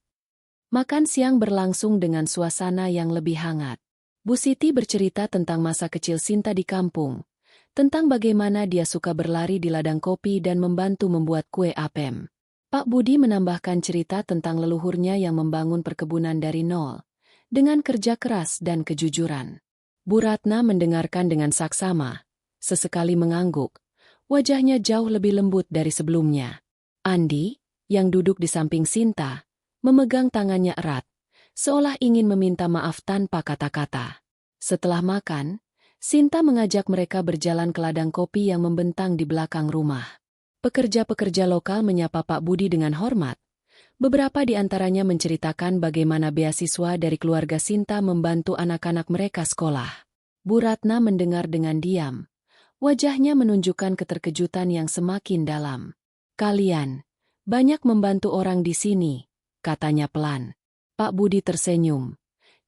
Makan siang berlangsung dengan suasana yang lebih hangat. Bu Siti bercerita tentang masa kecil Sinta di kampung, tentang bagaimana dia suka berlari di ladang kopi dan membantu membuat kue apem. Pak Budi menambahkan cerita tentang leluhurnya yang membangun perkebunan dari nol, dengan kerja keras dan kejujuran. Bu Ratna mendengarkan dengan saksama, sesekali mengangguk. Wajahnya jauh lebih lembut dari sebelumnya. Andi, yang duduk di samping Sinta, memegang tangannya erat, seolah ingin meminta maaf tanpa kata-kata. Setelah makan, Sinta mengajak mereka berjalan ke ladang kopi yang membentang di belakang rumah. Pekerja-pekerja lokal menyapa Pak Budi dengan hormat, Beberapa di antaranya menceritakan bagaimana beasiswa dari keluarga Sinta membantu anak-anak mereka sekolah. Bu Ratna mendengar dengan diam. Wajahnya menunjukkan keterkejutan yang semakin dalam. "Kalian banyak membantu orang di sini," katanya pelan. Pak Budi tersenyum.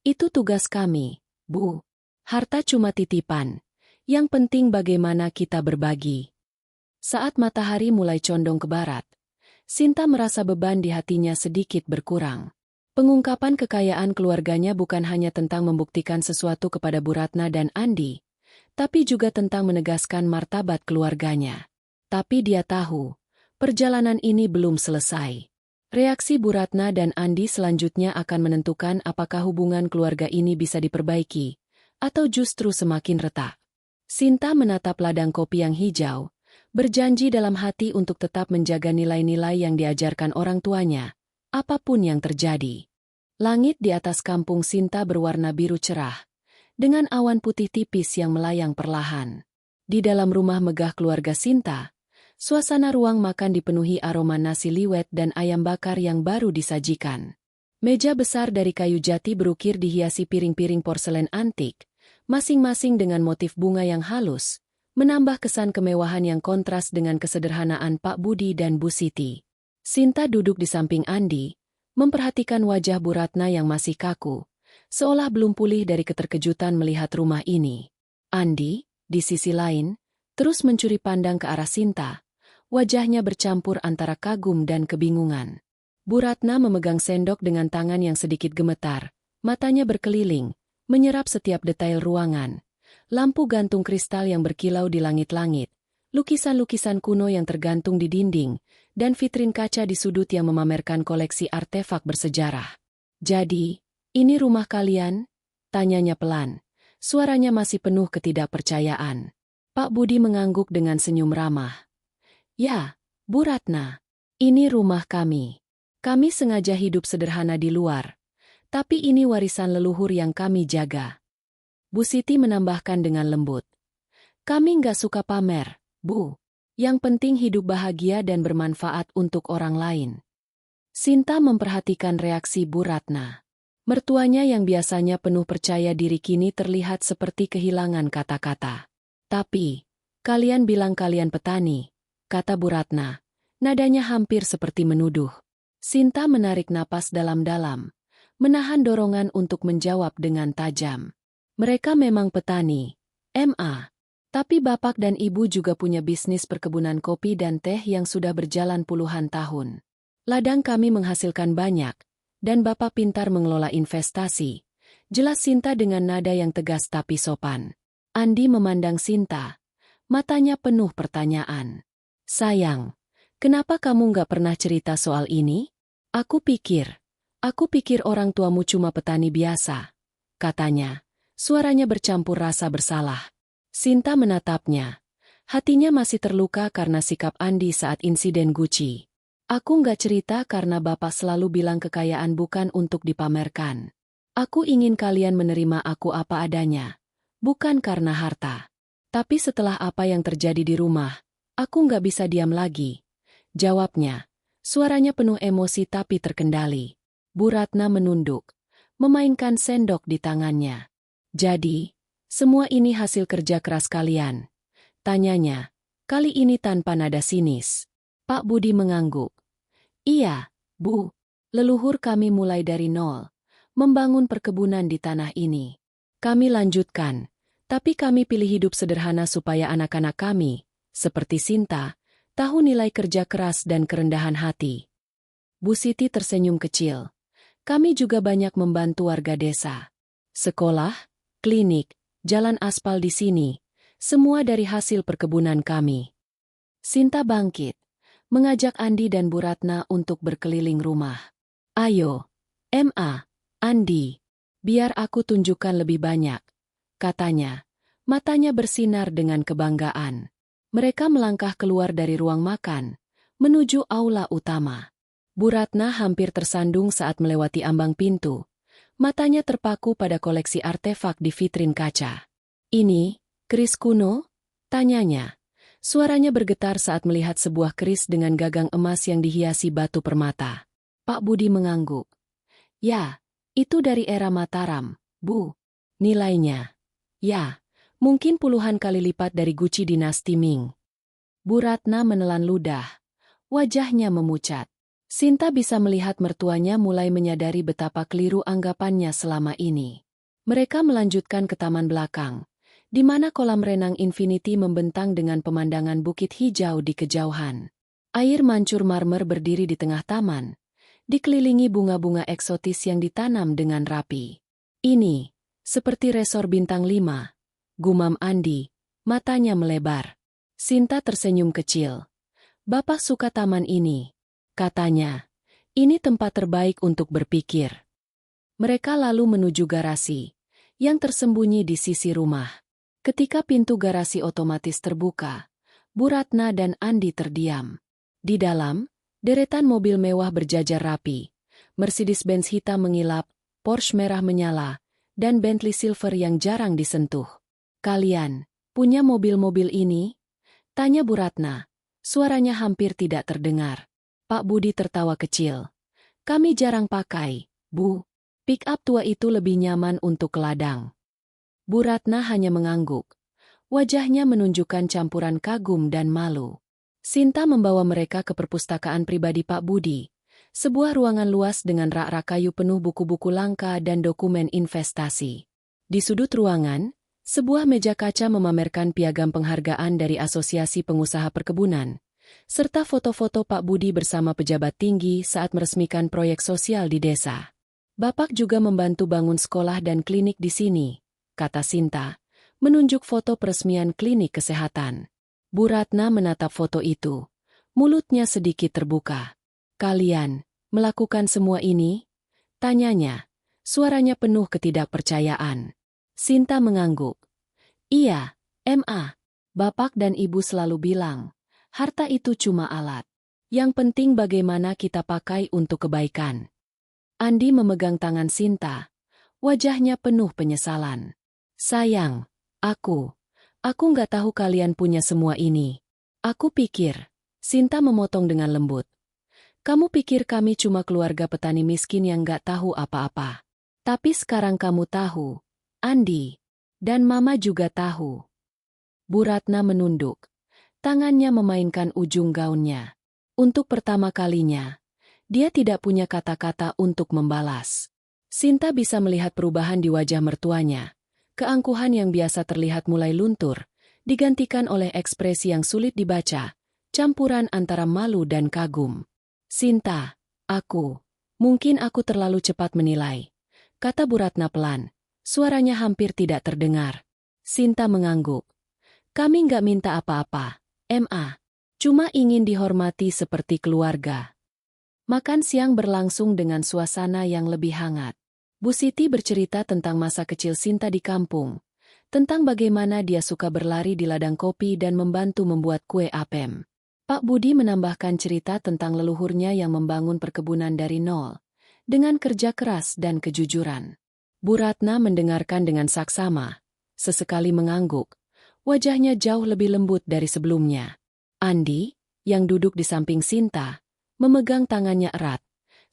"Itu tugas kami, Bu. Harta cuma titipan. Yang penting bagaimana kita berbagi." Saat matahari mulai condong ke barat, Sinta merasa beban di hatinya sedikit berkurang. Pengungkapan kekayaan keluarganya bukan hanya tentang membuktikan sesuatu kepada Bu Ratna dan Andi, tapi juga tentang menegaskan martabat keluarganya. Tapi dia tahu, perjalanan ini belum selesai. Reaksi Bu Ratna dan Andi selanjutnya akan menentukan apakah hubungan keluarga ini bisa diperbaiki, atau justru semakin retak. Sinta menatap ladang kopi yang hijau, berjanji dalam hati untuk tetap menjaga nilai-nilai yang diajarkan orang tuanya, apapun yang terjadi. Langit di atas kampung Sinta berwarna biru cerah, dengan awan putih tipis yang melayang perlahan. Di dalam rumah megah keluarga Sinta, suasana ruang makan dipenuhi aroma nasi liwet dan ayam bakar yang baru disajikan. Meja besar dari kayu jati berukir dihiasi piring-piring porselen antik, masing-masing dengan motif bunga yang halus, menambah kesan kemewahan yang kontras dengan kesederhanaan Pak Budi dan Bu Siti. Sinta duduk di samping Andi, memperhatikan wajah Bu Ratna yang masih kaku, seolah belum pulih dari keterkejutan melihat rumah ini. Andi, di sisi lain, terus mencuri pandang ke arah Sinta, wajahnya bercampur antara kagum dan kebingungan. Bu Ratna memegang sendok dengan tangan yang sedikit gemetar, matanya berkeliling, menyerap setiap detail ruangan. Lampu gantung kristal yang berkilau di langit-langit, lukisan-lukisan kuno yang tergantung di dinding, dan vitrin kaca di sudut yang memamerkan koleksi artefak bersejarah. "Jadi, ini rumah kalian?" tanyanya pelan. Suaranya masih penuh ketidakpercayaan. Pak Budi mengangguk dengan senyum ramah. "Ya, Bu Ratna, ini rumah kami. Kami sengaja hidup sederhana di luar, tapi ini warisan leluhur yang kami jaga." Bu Siti menambahkan dengan lembut. "Kami nggak suka pamer, Bu. Yang penting hidup bahagia dan bermanfaat untuk orang lain." Sinta memperhatikan reaksi Bu Ratna. Mertuanya yang biasanya penuh percaya diri kini terlihat seperti kehilangan kata-kata. "Tapi, kalian bilang kalian petani," kata Bu Ratna. Nadanya hampir seperti menuduh. Sinta menarik napas dalam-dalam, menahan dorongan untuk menjawab dengan tajam. "Mereka memang petani, Ma. Tapi bapak dan ibu juga punya bisnis perkebunan kopi dan teh yang sudah berjalan puluhan tahun. Ladang kami menghasilkan banyak, dan bapak pintar mengelola investasi," jelas Sinta dengan nada yang tegas tapi sopan. Andi memandang Sinta, matanya penuh pertanyaan. "Sayang, kenapa kamu nggak pernah cerita soal ini?" Aku pikir orang tuamu cuma petani biasa," katanya. Suaranya bercampur rasa bersalah. Sinta menatapnya. Hatinya masih terluka karena sikap Andi saat insiden Gucci. "Aku nggak cerita karena bapak selalu bilang kekayaan bukan untuk dipamerkan. Aku ingin kalian menerima aku apa adanya, bukan karena harta. Tapi setelah apa yang terjadi di rumah, aku nggak bisa diam lagi," jawabnya. Suaranya penuh emosi tapi terkendali. Bu Ratna menunduk, memainkan sendok di tangannya. "Jadi, semua ini hasil kerja keras kalian?" tanyanya, kali ini tanpa nada sinis. Pak Budi mengangguk. "Iya, Bu. Leluhur kami mulai dari nol, membangun perkebunan di tanah ini. Kami lanjutkan, tapi kami pilih hidup sederhana supaya anak-anak kami, seperti Sinta, tahu nilai kerja keras dan kerendahan hati." Bu Siti tersenyum kecil. "Kami juga banyak membantu warga desa. Sekolah, klinik, jalan aspal di sini, semua dari hasil perkebunan kami." Sinta bangkit, mengajak Andi dan Bu Ratna untuk berkeliling rumah. "Ayo, Ma, Andi, biar aku tunjukkan lebih banyak," katanya. Matanya bersinar dengan kebanggaan. Mereka melangkah keluar dari ruang makan, menuju aula utama. Bu Ratna hampir tersandung saat melewati ambang pintu. Matanya terpaku pada koleksi artefak di vitrin kaca. "Ini, keris kuno?" tanyanya. Suaranya bergetar saat melihat sebuah keris dengan gagang emas yang dihiasi batu permata. Pak Budi mengangguk. Ya, itu dari era Mataram, Bu. Nilainya. Ya, mungkin puluhan kali lipat dari Gucci dinasti Ming. Bu Ratna menelan ludah. Wajahnya memucat. Sinta bisa melihat mertuanya mulai menyadari betapa keliru anggapannya selama ini. Mereka melanjutkan ke taman belakang, di mana kolam renang Infinity membentang dengan pemandangan bukit hijau di kejauhan. Air mancur marmer berdiri di tengah taman, dikelilingi bunga-bunga eksotis yang ditanam dengan rapi. Ini, seperti resor bintang 5, gumam Andi, matanya melebar. Sinta tersenyum kecil. Bapak suka taman ini, katanya. Ini tempat terbaik untuk berpikir. Mereka lalu menuju garasi, yang tersembunyi di sisi rumah. Ketika pintu garasi otomatis terbuka, Bu Ratna dan Andi terdiam. Di dalam, deretan mobil mewah berjajar rapi. Mercedes-Benz hitam mengilap, Porsche merah menyala, dan Bentley Silver yang jarang disentuh. Kalian punya mobil-mobil ini? Tanya Bu Ratna. Suaranya hampir tidak terdengar. Pak Budi tertawa kecil. Kami jarang pakai, Bu. Pick-up tua itu lebih nyaman untuk ke ladang. Bu Ratna hanya mengangguk. Wajahnya menunjukkan campuran kagum dan malu. Sinta membawa mereka ke perpustakaan pribadi Pak Budi. Sebuah ruangan luas dengan rak-rak kayu penuh buku-buku langka dan dokumen investasi. Di sudut ruangan, sebuah meja kaca memamerkan piagam penghargaan dari Asosiasi Pengusaha Perkebunan, serta foto-foto Pak Budi bersama pejabat tinggi saat meresmikan proyek sosial di desa. Bapak juga membantu bangun sekolah dan klinik di sini, kata Sinta, menunjuk foto peresmian klinik kesehatan. Bu Ratna menatap foto itu. Mulutnya sedikit terbuka. Kalian melakukan semua ini? Tanyanya. Suaranya penuh ketidakpercayaan. Sinta mengangguk. Iya, Ma. Bapak dan Ibu selalu bilang, harta itu cuma alat. Yang penting bagaimana kita pakai untuk kebaikan. Andi memegang tangan Sinta. Wajahnya penuh penyesalan. Sayang, aku nggak tahu kalian punya semua ini. Aku pikir, Sinta memotong dengan lembut. Kamu pikir kami cuma keluarga petani miskin yang nggak tahu apa-apa. Tapi sekarang kamu tahu. Andi, dan Mama juga tahu. Bu Ratna menunduk. Tangannya memainkan ujung gaunnya. Untuk pertama kalinya, dia tidak punya kata-kata untuk membalas. Sinta bisa melihat perubahan di wajah mertuanya. Keangkuhan yang biasa terlihat mulai luntur, digantikan oleh ekspresi yang sulit dibaca, campuran antara malu dan kagum. Sinta, mungkin aku terlalu cepat menilai, kata Bu Ratna pelan. Suaranya hampir tidak terdengar. Sinta mengangguk. Kami nggak minta apa-apa, Ma. Cuma ingin dihormati seperti keluarga. Makan siang berlangsung dengan suasana yang lebih hangat. Bu Siti bercerita tentang masa kecil Sinta di kampung, tentang bagaimana dia suka berlari di ladang kopi dan membantu membuat kue apem. Pak Budi menambahkan cerita tentang leluhurnya yang membangun perkebunan dari nol, dengan kerja keras dan kejujuran. Bu Ratna mendengarkan dengan saksama, sesekali mengangguk, wajahnya jauh lebih lembut dari sebelumnya. Andi, yang duduk di samping Sinta, memegang tangannya erat,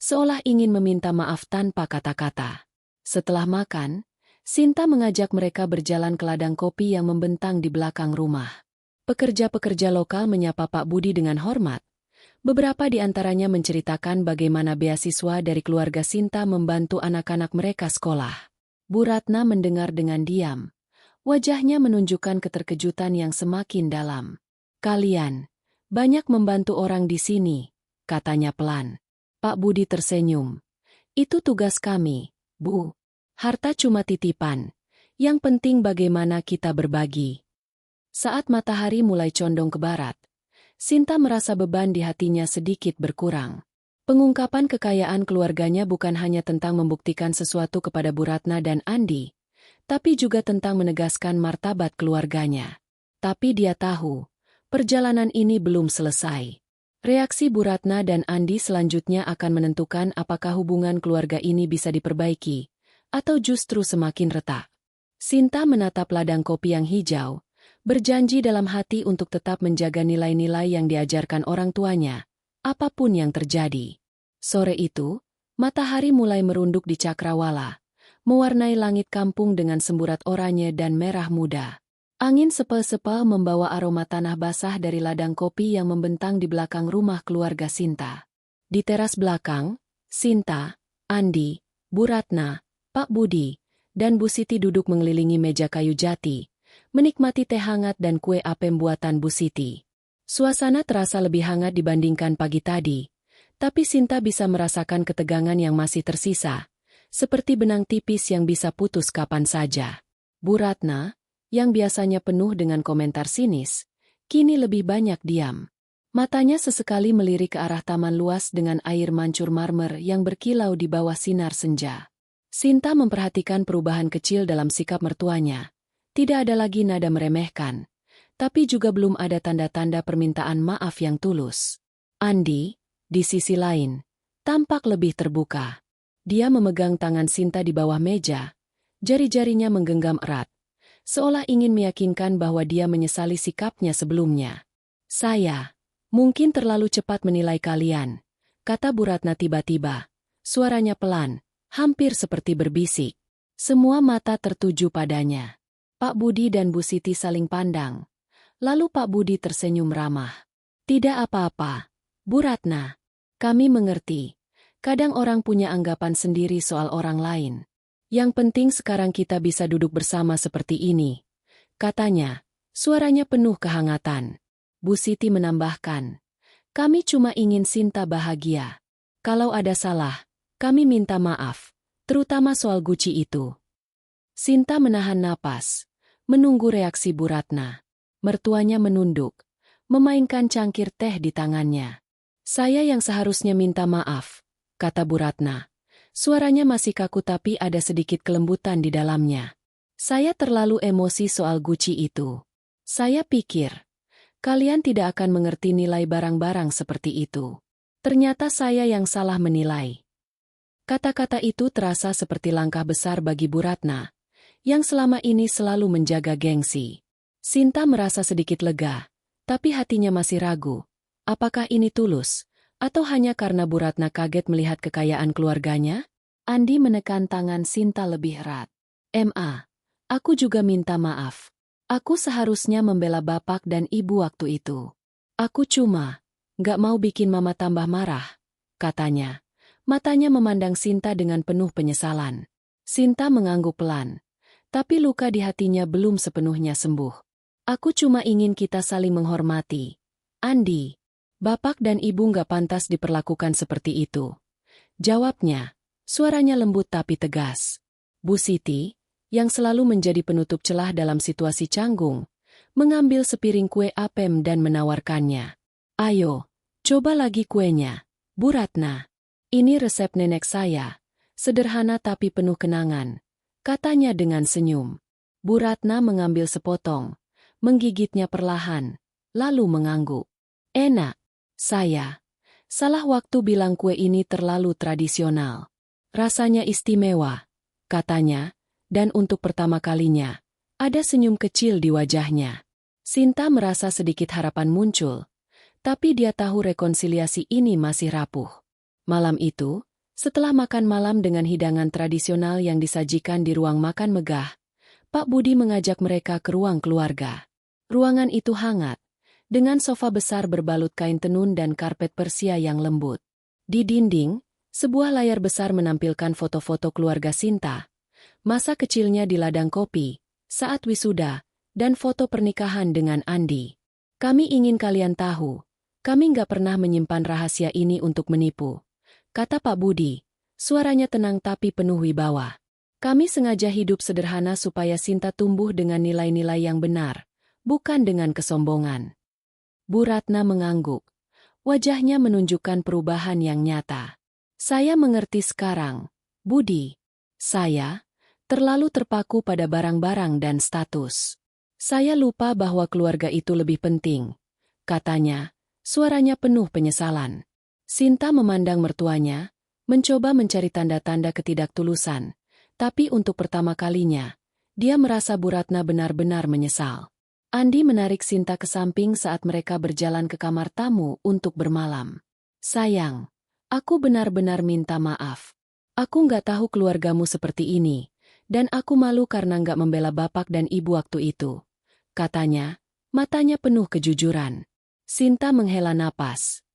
seolah ingin meminta maaf tanpa kata-kata. Setelah makan, Sinta mengajak mereka berjalan ke ladang kopi yang membentang di belakang rumah. Pekerja-pekerja lokal menyapa Pak Budi dengan hormat. Beberapa di antaranya menceritakan bagaimana beasiswa dari keluarga Sinta membantu anak-anak mereka sekolah. Bu Ratna mendengar dengan diam. Wajahnya menunjukkan keterkejutan yang semakin dalam. Kalian banyak membantu orang di sini, katanya pelan. Pak Budi tersenyum. Itu tugas kami, Bu. Harta cuma titipan. Yang penting bagaimana kita berbagi. Saat matahari mulai condong ke barat, Sinta merasa beban di hatinya sedikit berkurang. Pengungkapan kekayaan keluarganya bukan hanya tentang membuktikan sesuatu kepada Bu Ratna dan Andi, tapi juga tentang menegaskan martabat keluarganya. Tapi dia tahu, perjalanan ini belum selesai. Reaksi Bu Ratna dan Andi selanjutnya akan menentukan apakah hubungan keluarga ini bisa diperbaiki, atau justru semakin retak. Sinta menatap ladang kopi yang hijau, berjanji dalam hati untuk tetap menjaga nilai-nilai yang diajarkan orang tuanya, apapun yang terjadi. Sore itu, matahari mulai merunduk di cakrawala, mewarnai langit kampung dengan semburat oranye dan merah muda. Angin sepel-sepel membawa aroma tanah basah dari ladang kopi yang membentang di belakang rumah keluarga Sinta. Di teras belakang, Sinta, Andi, Bu Ratna, Pak Budi, dan Bu Siti duduk mengelilingi meja kayu jati, menikmati teh hangat dan kue apem buatan Bu Siti. Suasana terasa lebih hangat dibandingkan pagi tadi, tapi Sinta bisa merasakan ketegangan yang masih tersisa, seperti benang tipis yang bisa putus kapan saja. Bu Ratna, yang biasanya penuh dengan komentar sinis, kini lebih banyak diam. Matanya sesekali melirik ke arah taman luas dengan air mancur marmer yang berkilau di bawah sinar senja. Sinta memperhatikan perubahan kecil dalam sikap mertuanya. Tidak ada lagi nada meremehkan, tapi juga belum ada tanda-tanda permintaan maaf yang tulus. Andi, di sisi lain, tampak lebih terbuka. Dia memegang tangan Sinta di bawah meja, jari-jarinya menggenggam erat, seolah ingin meyakinkan bahwa dia menyesali sikapnya sebelumnya. Saya mungkin terlalu cepat menilai kalian, kata Bu Ratna tiba-tiba. Suaranya pelan, hampir seperti berbisik. Semua mata tertuju padanya. Pak Budi dan Bu Siti saling pandang. Lalu Pak Budi tersenyum ramah. Tidak apa-apa, Bu Ratna. Kami mengerti. Kadang orang punya anggapan sendiri soal orang lain. Yang penting sekarang kita bisa duduk bersama seperti ini, katanya. Suaranya penuh kehangatan. Bu Siti menambahkan, kami cuma ingin Sinta bahagia. Kalau ada salah, kami minta maaf, terutama soal Guci itu. Sinta menahan napas, menunggu reaksi Bu Ratna. Mertuanya menunduk, memainkan cangkir teh di tangannya. Saya yang seharusnya minta maaf, kata Bu Ratna. Suaranya masih kaku tapi ada sedikit kelembutan di dalamnya. Saya terlalu emosi soal Guci itu. Saya pikir, kalian tidak akan mengerti nilai barang-barang seperti itu. Ternyata saya yang salah menilai. Kata-kata itu terasa seperti langkah besar bagi Bu Ratna, yang selama ini selalu menjaga gengsi. Sinta merasa sedikit lega, tapi hatinya masih ragu. Apakah ini tulus? Atau hanya karena Bu Ratna kaget melihat kekayaan keluarganya? Andi menekan tangan Sinta lebih erat. Aku juga minta maaf. Aku seharusnya membela bapak dan ibu waktu itu. Aku cuma gak mau bikin mama tambah marah, katanya. Matanya memandang Sinta dengan penuh penyesalan. Sinta mengangguk pelan, tapi luka di hatinya belum sepenuhnya sembuh. Aku cuma ingin kita saling menghormati. Andi, bapak dan ibu gak pantas diperlakukan seperti itu. Jawabnya, suaranya lembut tapi tegas. Bu Siti, yang selalu menjadi penutup celah dalam situasi canggung, mengambil sepiring kue apem dan menawarkannya. Ayo, coba lagi kuenya, Bu Ratna. Ini resep nenek saya, sederhana tapi penuh kenangan, katanya dengan senyum. Bu Ratna mengambil sepotong, menggigitnya perlahan, lalu mengangguk. Enak. Saya salah waktu bilang kue ini terlalu tradisional. Rasanya istimewa, katanya, dan untuk pertama kalinya, ada senyum kecil di wajahnya. Sinta merasa sedikit harapan muncul, tapi dia tahu rekonsiliasi ini masih rapuh. Malam itu, setelah makan malam dengan hidangan tradisional yang disajikan di ruang makan megah, Pak Budi mengajak mereka ke ruang keluarga. Ruangan itu hangat, dengan sofa besar berbalut kain tenun dan karpet Persia yang lembut. Di dinding, sebuah layar besar menampilkan foto-foto keluarga Sinta, masa kecilnya di ladang kopi, saat wisuda, dan foto pernikahan dengan Andi. Kami ingin kalian tahu, kami nggak pernah menyimpan rahasia ini untuk menipu, kata Pak Budi, suaranya tenang tapi penuh wibawa. Kami sengaja hidup sederhana supaya Sinta tumbuh dengan nilai-nilai yang benar, bukan dengan kesombongan. Bu Ratna mengangguk. Wajahnya menunjukkan perubahan yang nyata. Saya mengerti sekarang, Budi. Saya terlalu terpaku pada barang-barang dan status. Saya lupa bahwa keluarga itu lebih penting, katanya, suaranya penuh penyesalan. Sinta memandang mertuanya, mencoba mencari tanda-tanda ketidaktulusan, tapi untuk pertama kalinya, dia merasa Bu Ratna benar-benar menyesal. Andi menarik Sinta ke samping saat mereka berjalan ke kamar tamu untuk bermalam. Sayang, Aku benar-benar minta maaf. Aku nggak tahu keluargamu seperti ini, dan aku malu karena nggak membela bapak dan ibu waktu itu. Katanya, matanya penuh kejujuran. Sinta menghela napas.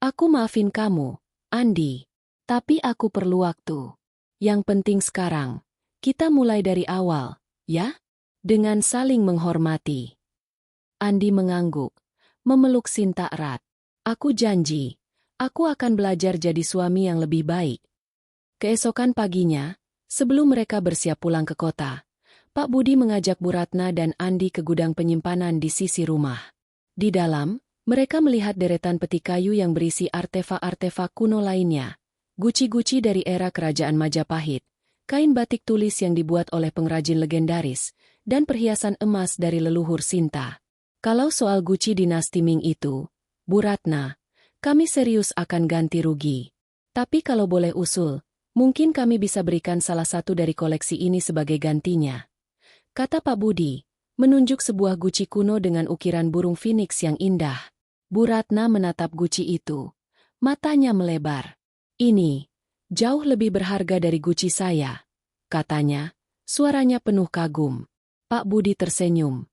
Aku maafin kamu, Andi. Tapi aku perlu waktu. Yang penting sekarang, kita mulai dari awal, ya? Dengan saling menghormati. Andi mengangguk, memeluk Sinta erat. Aku janji, aku akan belajar jadi suami yang lebih baik. Keesokan paginya, sebelum mereka bersiap pulang ke kota, Pak Budi mengajak Bu Ratna dan Andi ke gudang penyimpanan di sisi rumah. Di dalam, mereka melihat deretan peti kayu yang berisi artefak-artefak kuno lainnya. Guci-guci dari era kerajaan Majapahit, kain batik tulis yang dibuat oleh pengrajin legendaris, dan perhiasan emas dari leluhur Sinta. Kalau soal Guci dinasti Ming itu, Bu Ratna, kami serius akan ganti rugi. Tapi kalau boleh usul, mungkin kami bisa berikan salah satu dari koleksi ini sebagai gantinya. Kata Pak Budi, menunjuk sebuah guci kuno dengan ukiran burung phoenix yang indah. Bu Ratna menatap guci itu. Matanya melebar. Ini, jauh lebih berharga dari guci saya. Katanya, suaranya penuh kagum. Pak Budi tersenyum.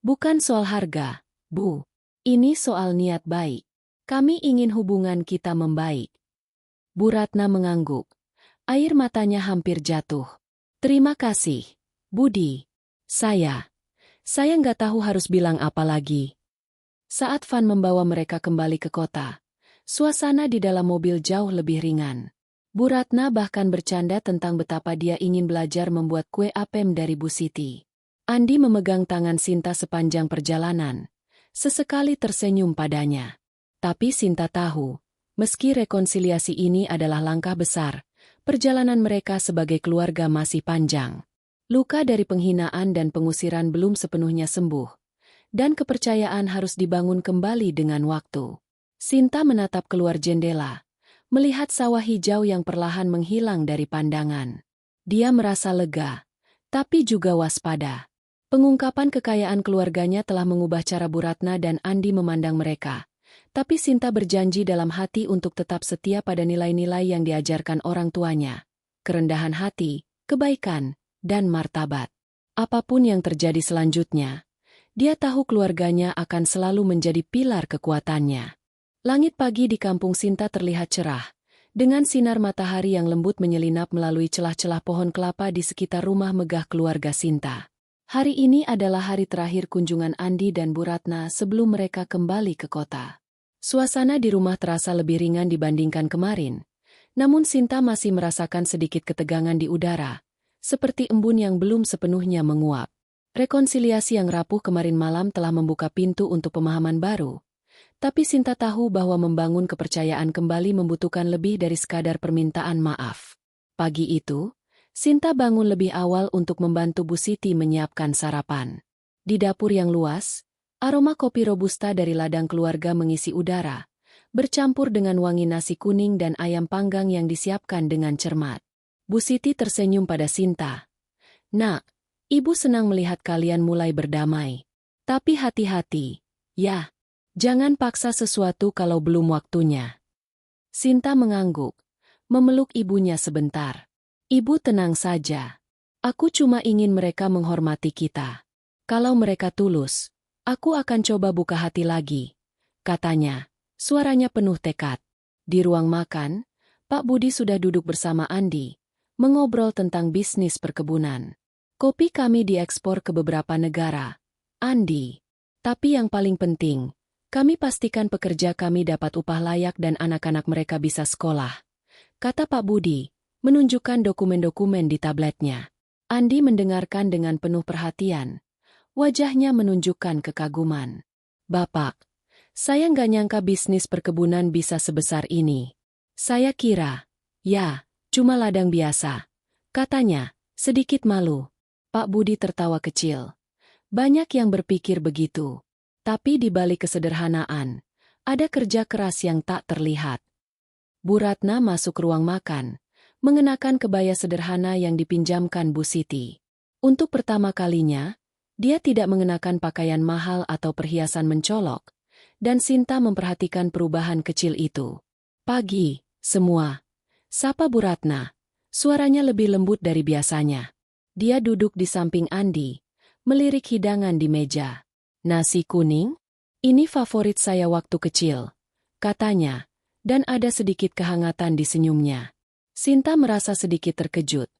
Bukan soal harga, Bu. Ini soal niat baik. Kami ingin hubungan kita membaik. Bu Ratna mengangguk. Air matanya hampir jatuh. Terima kasih, Budi. Saya nggak tahu harus bilang apa lagi. Saat Van membawa mereka kembali ke kota, suasana di dalam mobil jauh lebih ringan. Bu Ratna bahkan bercanda tentang betapa dia ingin belajar membuat kue apem dari Bu Siti. Andi memegang tangan Sinta sepanjang perjalanan. Sesekali tersenyum padanya. Tapi Sinta tahu, meski rekonsiliasi ini adalah langkah besar, perjalanan mereka sebagai keluarga masih panjang. Luka dari penghinaan dan pengusiran belum sepenuhnya sembuh, dan kepercayaan harus dibangun kembali dengan waktu. Sinta menatap keluar jendela, melihat sawah hijau yang perlahan menghilang dari pandangan. Dia merasa lega, tapi juga waspada. Pengungkapan kekayaan keluarganya telah mengubah cara Bu Ratna dan Andi memandang mereka. Tapi Sinta berjanji dalam hati untuk tetap setia pada nilai-nilai yang diajarkan orang tuanya. Kerendahan hati, kebaikan, dan martabat. Apapun yang terjadi selanjutnya, dia tahu keluarganya akan selalu menjadi pilar kekuatannya. Langit pagi di kampung Sinta terlihat cerah, dengan sinar matahari yang lembut menyelinap melalui celah-celah pohon kelapa di sekitar rumah megah keluarga Sinta. Hari ini adalah hari terakhir kunjungan Andi dan Bu Ratna sebelum mereka kembali ke kota. Suasana di rumah terasa lebih ringan dibandingkan kemarin, namun Sinta masih merasakan sedikit ketegangan di udara, seperti embun yang belum sepenuhnya menguap. Rekonsiliasi yang rapuh kemarin malam telah membuka pintu untuk pemahaman baru, tapi Sinta tahu bahwa membangun kepercayaan kembali membutuhkan lebih dari sekadar permintaan maaf. Pagi itu, Sinta bangun lebih awal untuk membantu Bu Siti menyiapkan sarapan. Di dapur yang luas, aroma kopi robusta dari ladang keluarga mengisi udara, bercampur dengan wangi nasi kuning dan ayam panggang yang disiapkan dengan cermat. Bu Siti tersenyum pada Sinta. Nak, Ibu senang melihat kalian mulai berdamai. Tapi hati-hati, ya. Jangan paksa sesuatu kalau belum waktunya. Sinta mengangguk, memeluk ibunya sebentar. Ibu tenang saja. Aku cuma ingin mereka menghormati kita. Kalau mereka tulus, aku akan coba buka hati lagi. Katanya, suaranya penuh tekad. Di ruang makan, Pak Budi sudah duduk bersama Andi, mengobrol tentang bisnis perkebunan. Kopi kami diekspor ke beberapa negara, Andi. Tapi yang paling penting, kami pastikan pekerja kami dapat upah layak dan anak-anak mereka bisa sekolah. Kata Pak Budi, menunjukkan dokumen-dokumen di tabletnya. Andi mendengarkan dengan penuh perhatian. Wajahnya menunjukkan kekaguman. Bapak, saya nggak nyangka bisnis perkebunan bisa sebesar ini. Saya kira, ya, cuma ladang biasa. Katanya, sedikit malu. Pak Budi tertawa kecil. Banyak yang berpikir begitu. Tapi di balik kesederhanaan, ada kerja keras yang tak terlihat. Bu Ratna masuk ruang makan, mengenakan kebaya sederhana yang dipinjamkan Bu Siti. Untuk pertama kalinya, dia tidak mengenakan pakaian mahal atau perhiasan mencolok, dan Sinta memperhatikan perubahan kecil itu. Pagi, Semua. Sapa Bu Ratna. Suaranya lebih lembut dari biasanya. Dia duduk di samping Andi, melirik hidangan di meja. Nasi kuning? Ini favorit saya waktu kecil, katanya, dan ada sedikit kehangatan di senyumnya. Sinta merasa sedikit terkejut.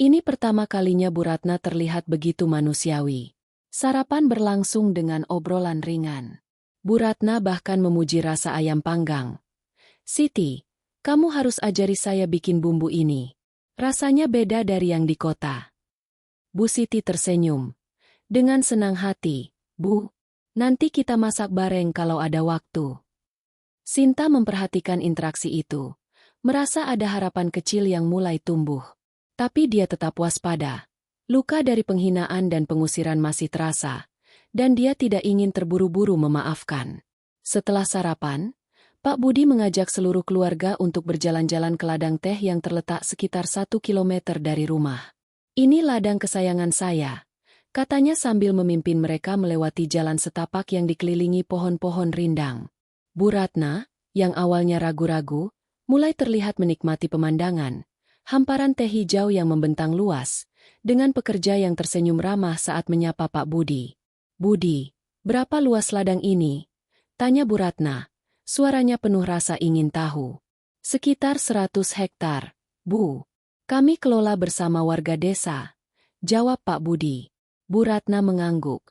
Ini pertama kalinya Bu Ratna terlihat begitu manusiawi. Sarapan berlangsung dengan obrolan ringan. Bu Ratna bahkan memuji rasa ayam panggang. Siti, kamu harus ajari saya bikin bumbu ini. Rasanya beda dari yang di kota. Bu Siti tersenyum. Dengan senang hati, Bu. Nanti kita masak bareng kalau ada waktu. Sinta memperhatikan interaksi itu. Merasa ada harapan kecil yang mulai tumbuh. Tapi dia tetap waspada. Luka dari penghinaan dan pengusiran masih terasa. Dan dia tidak ingin terburu-buru memaafkan. Setelah sarapan, Pak Budi mengajak seluruh keluarga untuk berjalan-jalan ke ladang teh yang terletak sekitar 1 kilometer dari rumah. Ini ladang kesayangan saya, katanya sambil memimpin mereka melewati jalan setapak yang dikelilingi pohon-pohon rindang. Bu Ratna, yang awalnya ragu-ragu, mulai terlihat menikmati pemandangan, hamparan teh hijau yang membentang luas, dengan pekerja yang tersenyum ramah saat menyapa Pak Budi. Budi, berapa luas ladang ini? Tanya Bu Ratna, suaranya penuh rasa ingin tahu. Sekitar 100 hektar, Bu. Kami kelola bersama warga desa, jawab Pak Budi. Bu Ratna mengangguk.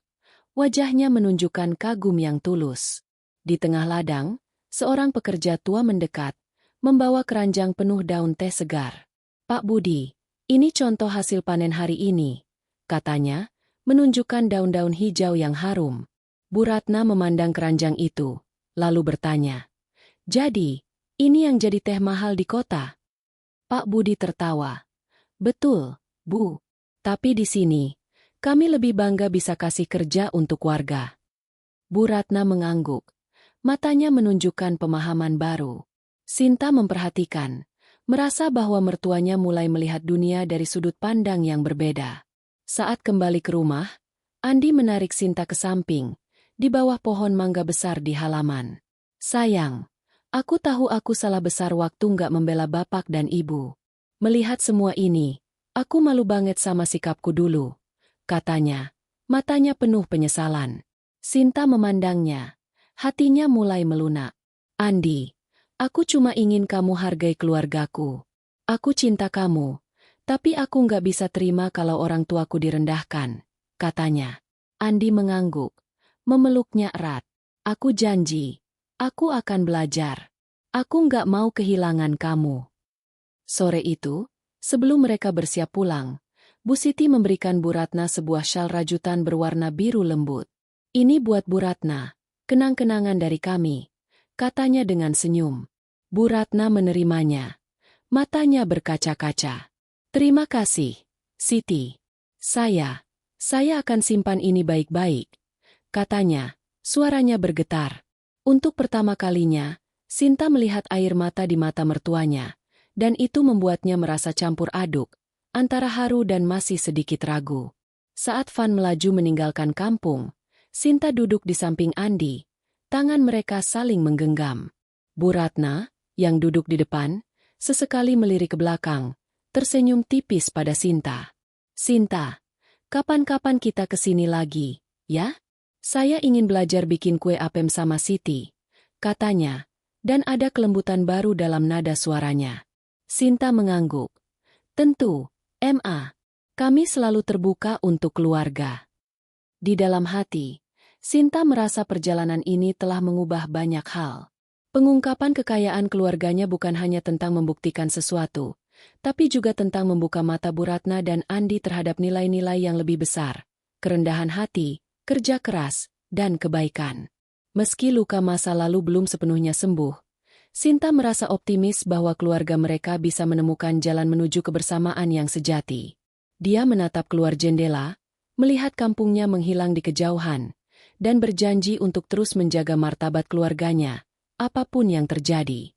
Wajahnya menunjukkan kagum yang tulus. Di tengah ladang, seorang pekerja tua mendekat, membawa keranjang penuh daun teh segar. Pak Budi, ini contoh hasil panen hari ini, katanya, menunjukkan daun-daun hijau yang harum. Bu Ratna memandang keranjang itu, lalu bertanya, jadi, ini yang jadi teh mahal di kota? Pak Budi tertawa. Betul, Bu. Tapi di sini, kami lebih bangga bisa kasih kerja untuk warga. Bu Ratna mengangguk. Matanya menunjukkan pemahaman baru. Sinta memperhatikan, merasa bahwa mertuanya mulai melihat dunia dari sudut pandang yang berbeda. Saat kembali ke rumah, Andi menarik Sinta ke samping, di bawah pohon mangga besar di halaman. Sayang, aku tahu aku salah besar waktu nggak membela bapak dan ibu. Melihat semua ini, aku malu banget sama sikapku dulu, katanya, matanya penuh penyesalan. Sinta memandangnya, hatinya mulai melunak. Andi, aku cuma ingin kamu hargai keluargaku. Aku cinta kamu, tapi aku nggak bisa terima kalau orang tuaku direndahkan, katanya. Andi mengangguk, memeluknya erat. Aku janji, aku akan belajar. Aku nggak mau kehilangan kamu. Sore itu, sebelum mereka bersiap pulang, Bu Siti memberikan Bu Ratna sebuah syal rajutan berwarna biru lembut. Ini buat Bu Ratna, kenang-kenangan dari kami, katanya dengan senyum. Bu Ratna menerimanya. Matanya berkaca-kaca. Terima kasih, Siti. Saya akan simpan ini baik-baik, katanya, suaranya bergetar. Untuk pertama kalinya, Sinta melihat air mata di mata mertuanya, dan itu membuatnya merasa campur aduk, antara haru dan masih sedikit ragu. Saat Van melaju meninggalkan kampung, Sinta duduk di samping Andi, tangan mereka saling menggenggam. Bu Ratna, yang duduk di depan, sesekali melirik ke belakang, tersenyum tipis pada Sinta. Sinta, kapan-kapan kita kesini lagi, ya? Saya ingin belajar bikin kue apem sama Siti, katanya. Dan ada kelembutan baru dalam nada suaranya. Sinta mengangguk. Tentu, Ma. Kami selalu terbuka untuk keluarga. Di dalam hati, Sinta merasa perjalanan ini telah mengubah banyak hal. Pengungkapan kekayaan keluarganya bukan hanya tentang membuktikan sesuatu, tapi juga tentang membuka mata Bu Ratna dan Andi terhadap nilai-nilai yang lebih besar, kerendahan hati, kerja keras, dan kebaikan. Meski luka masa lalu belum sepenuhnya sembuh, Sinta merasa optimis bahwa keluarga mereka bisa menemukan jalan menuju kebersamaan yang sejati. Dia menatap keluar jendela, melihat kampungnya menghilang di kejauhan, dan berjanji untuk terus menjaga martabat keluarganya, apapun yang terjadi.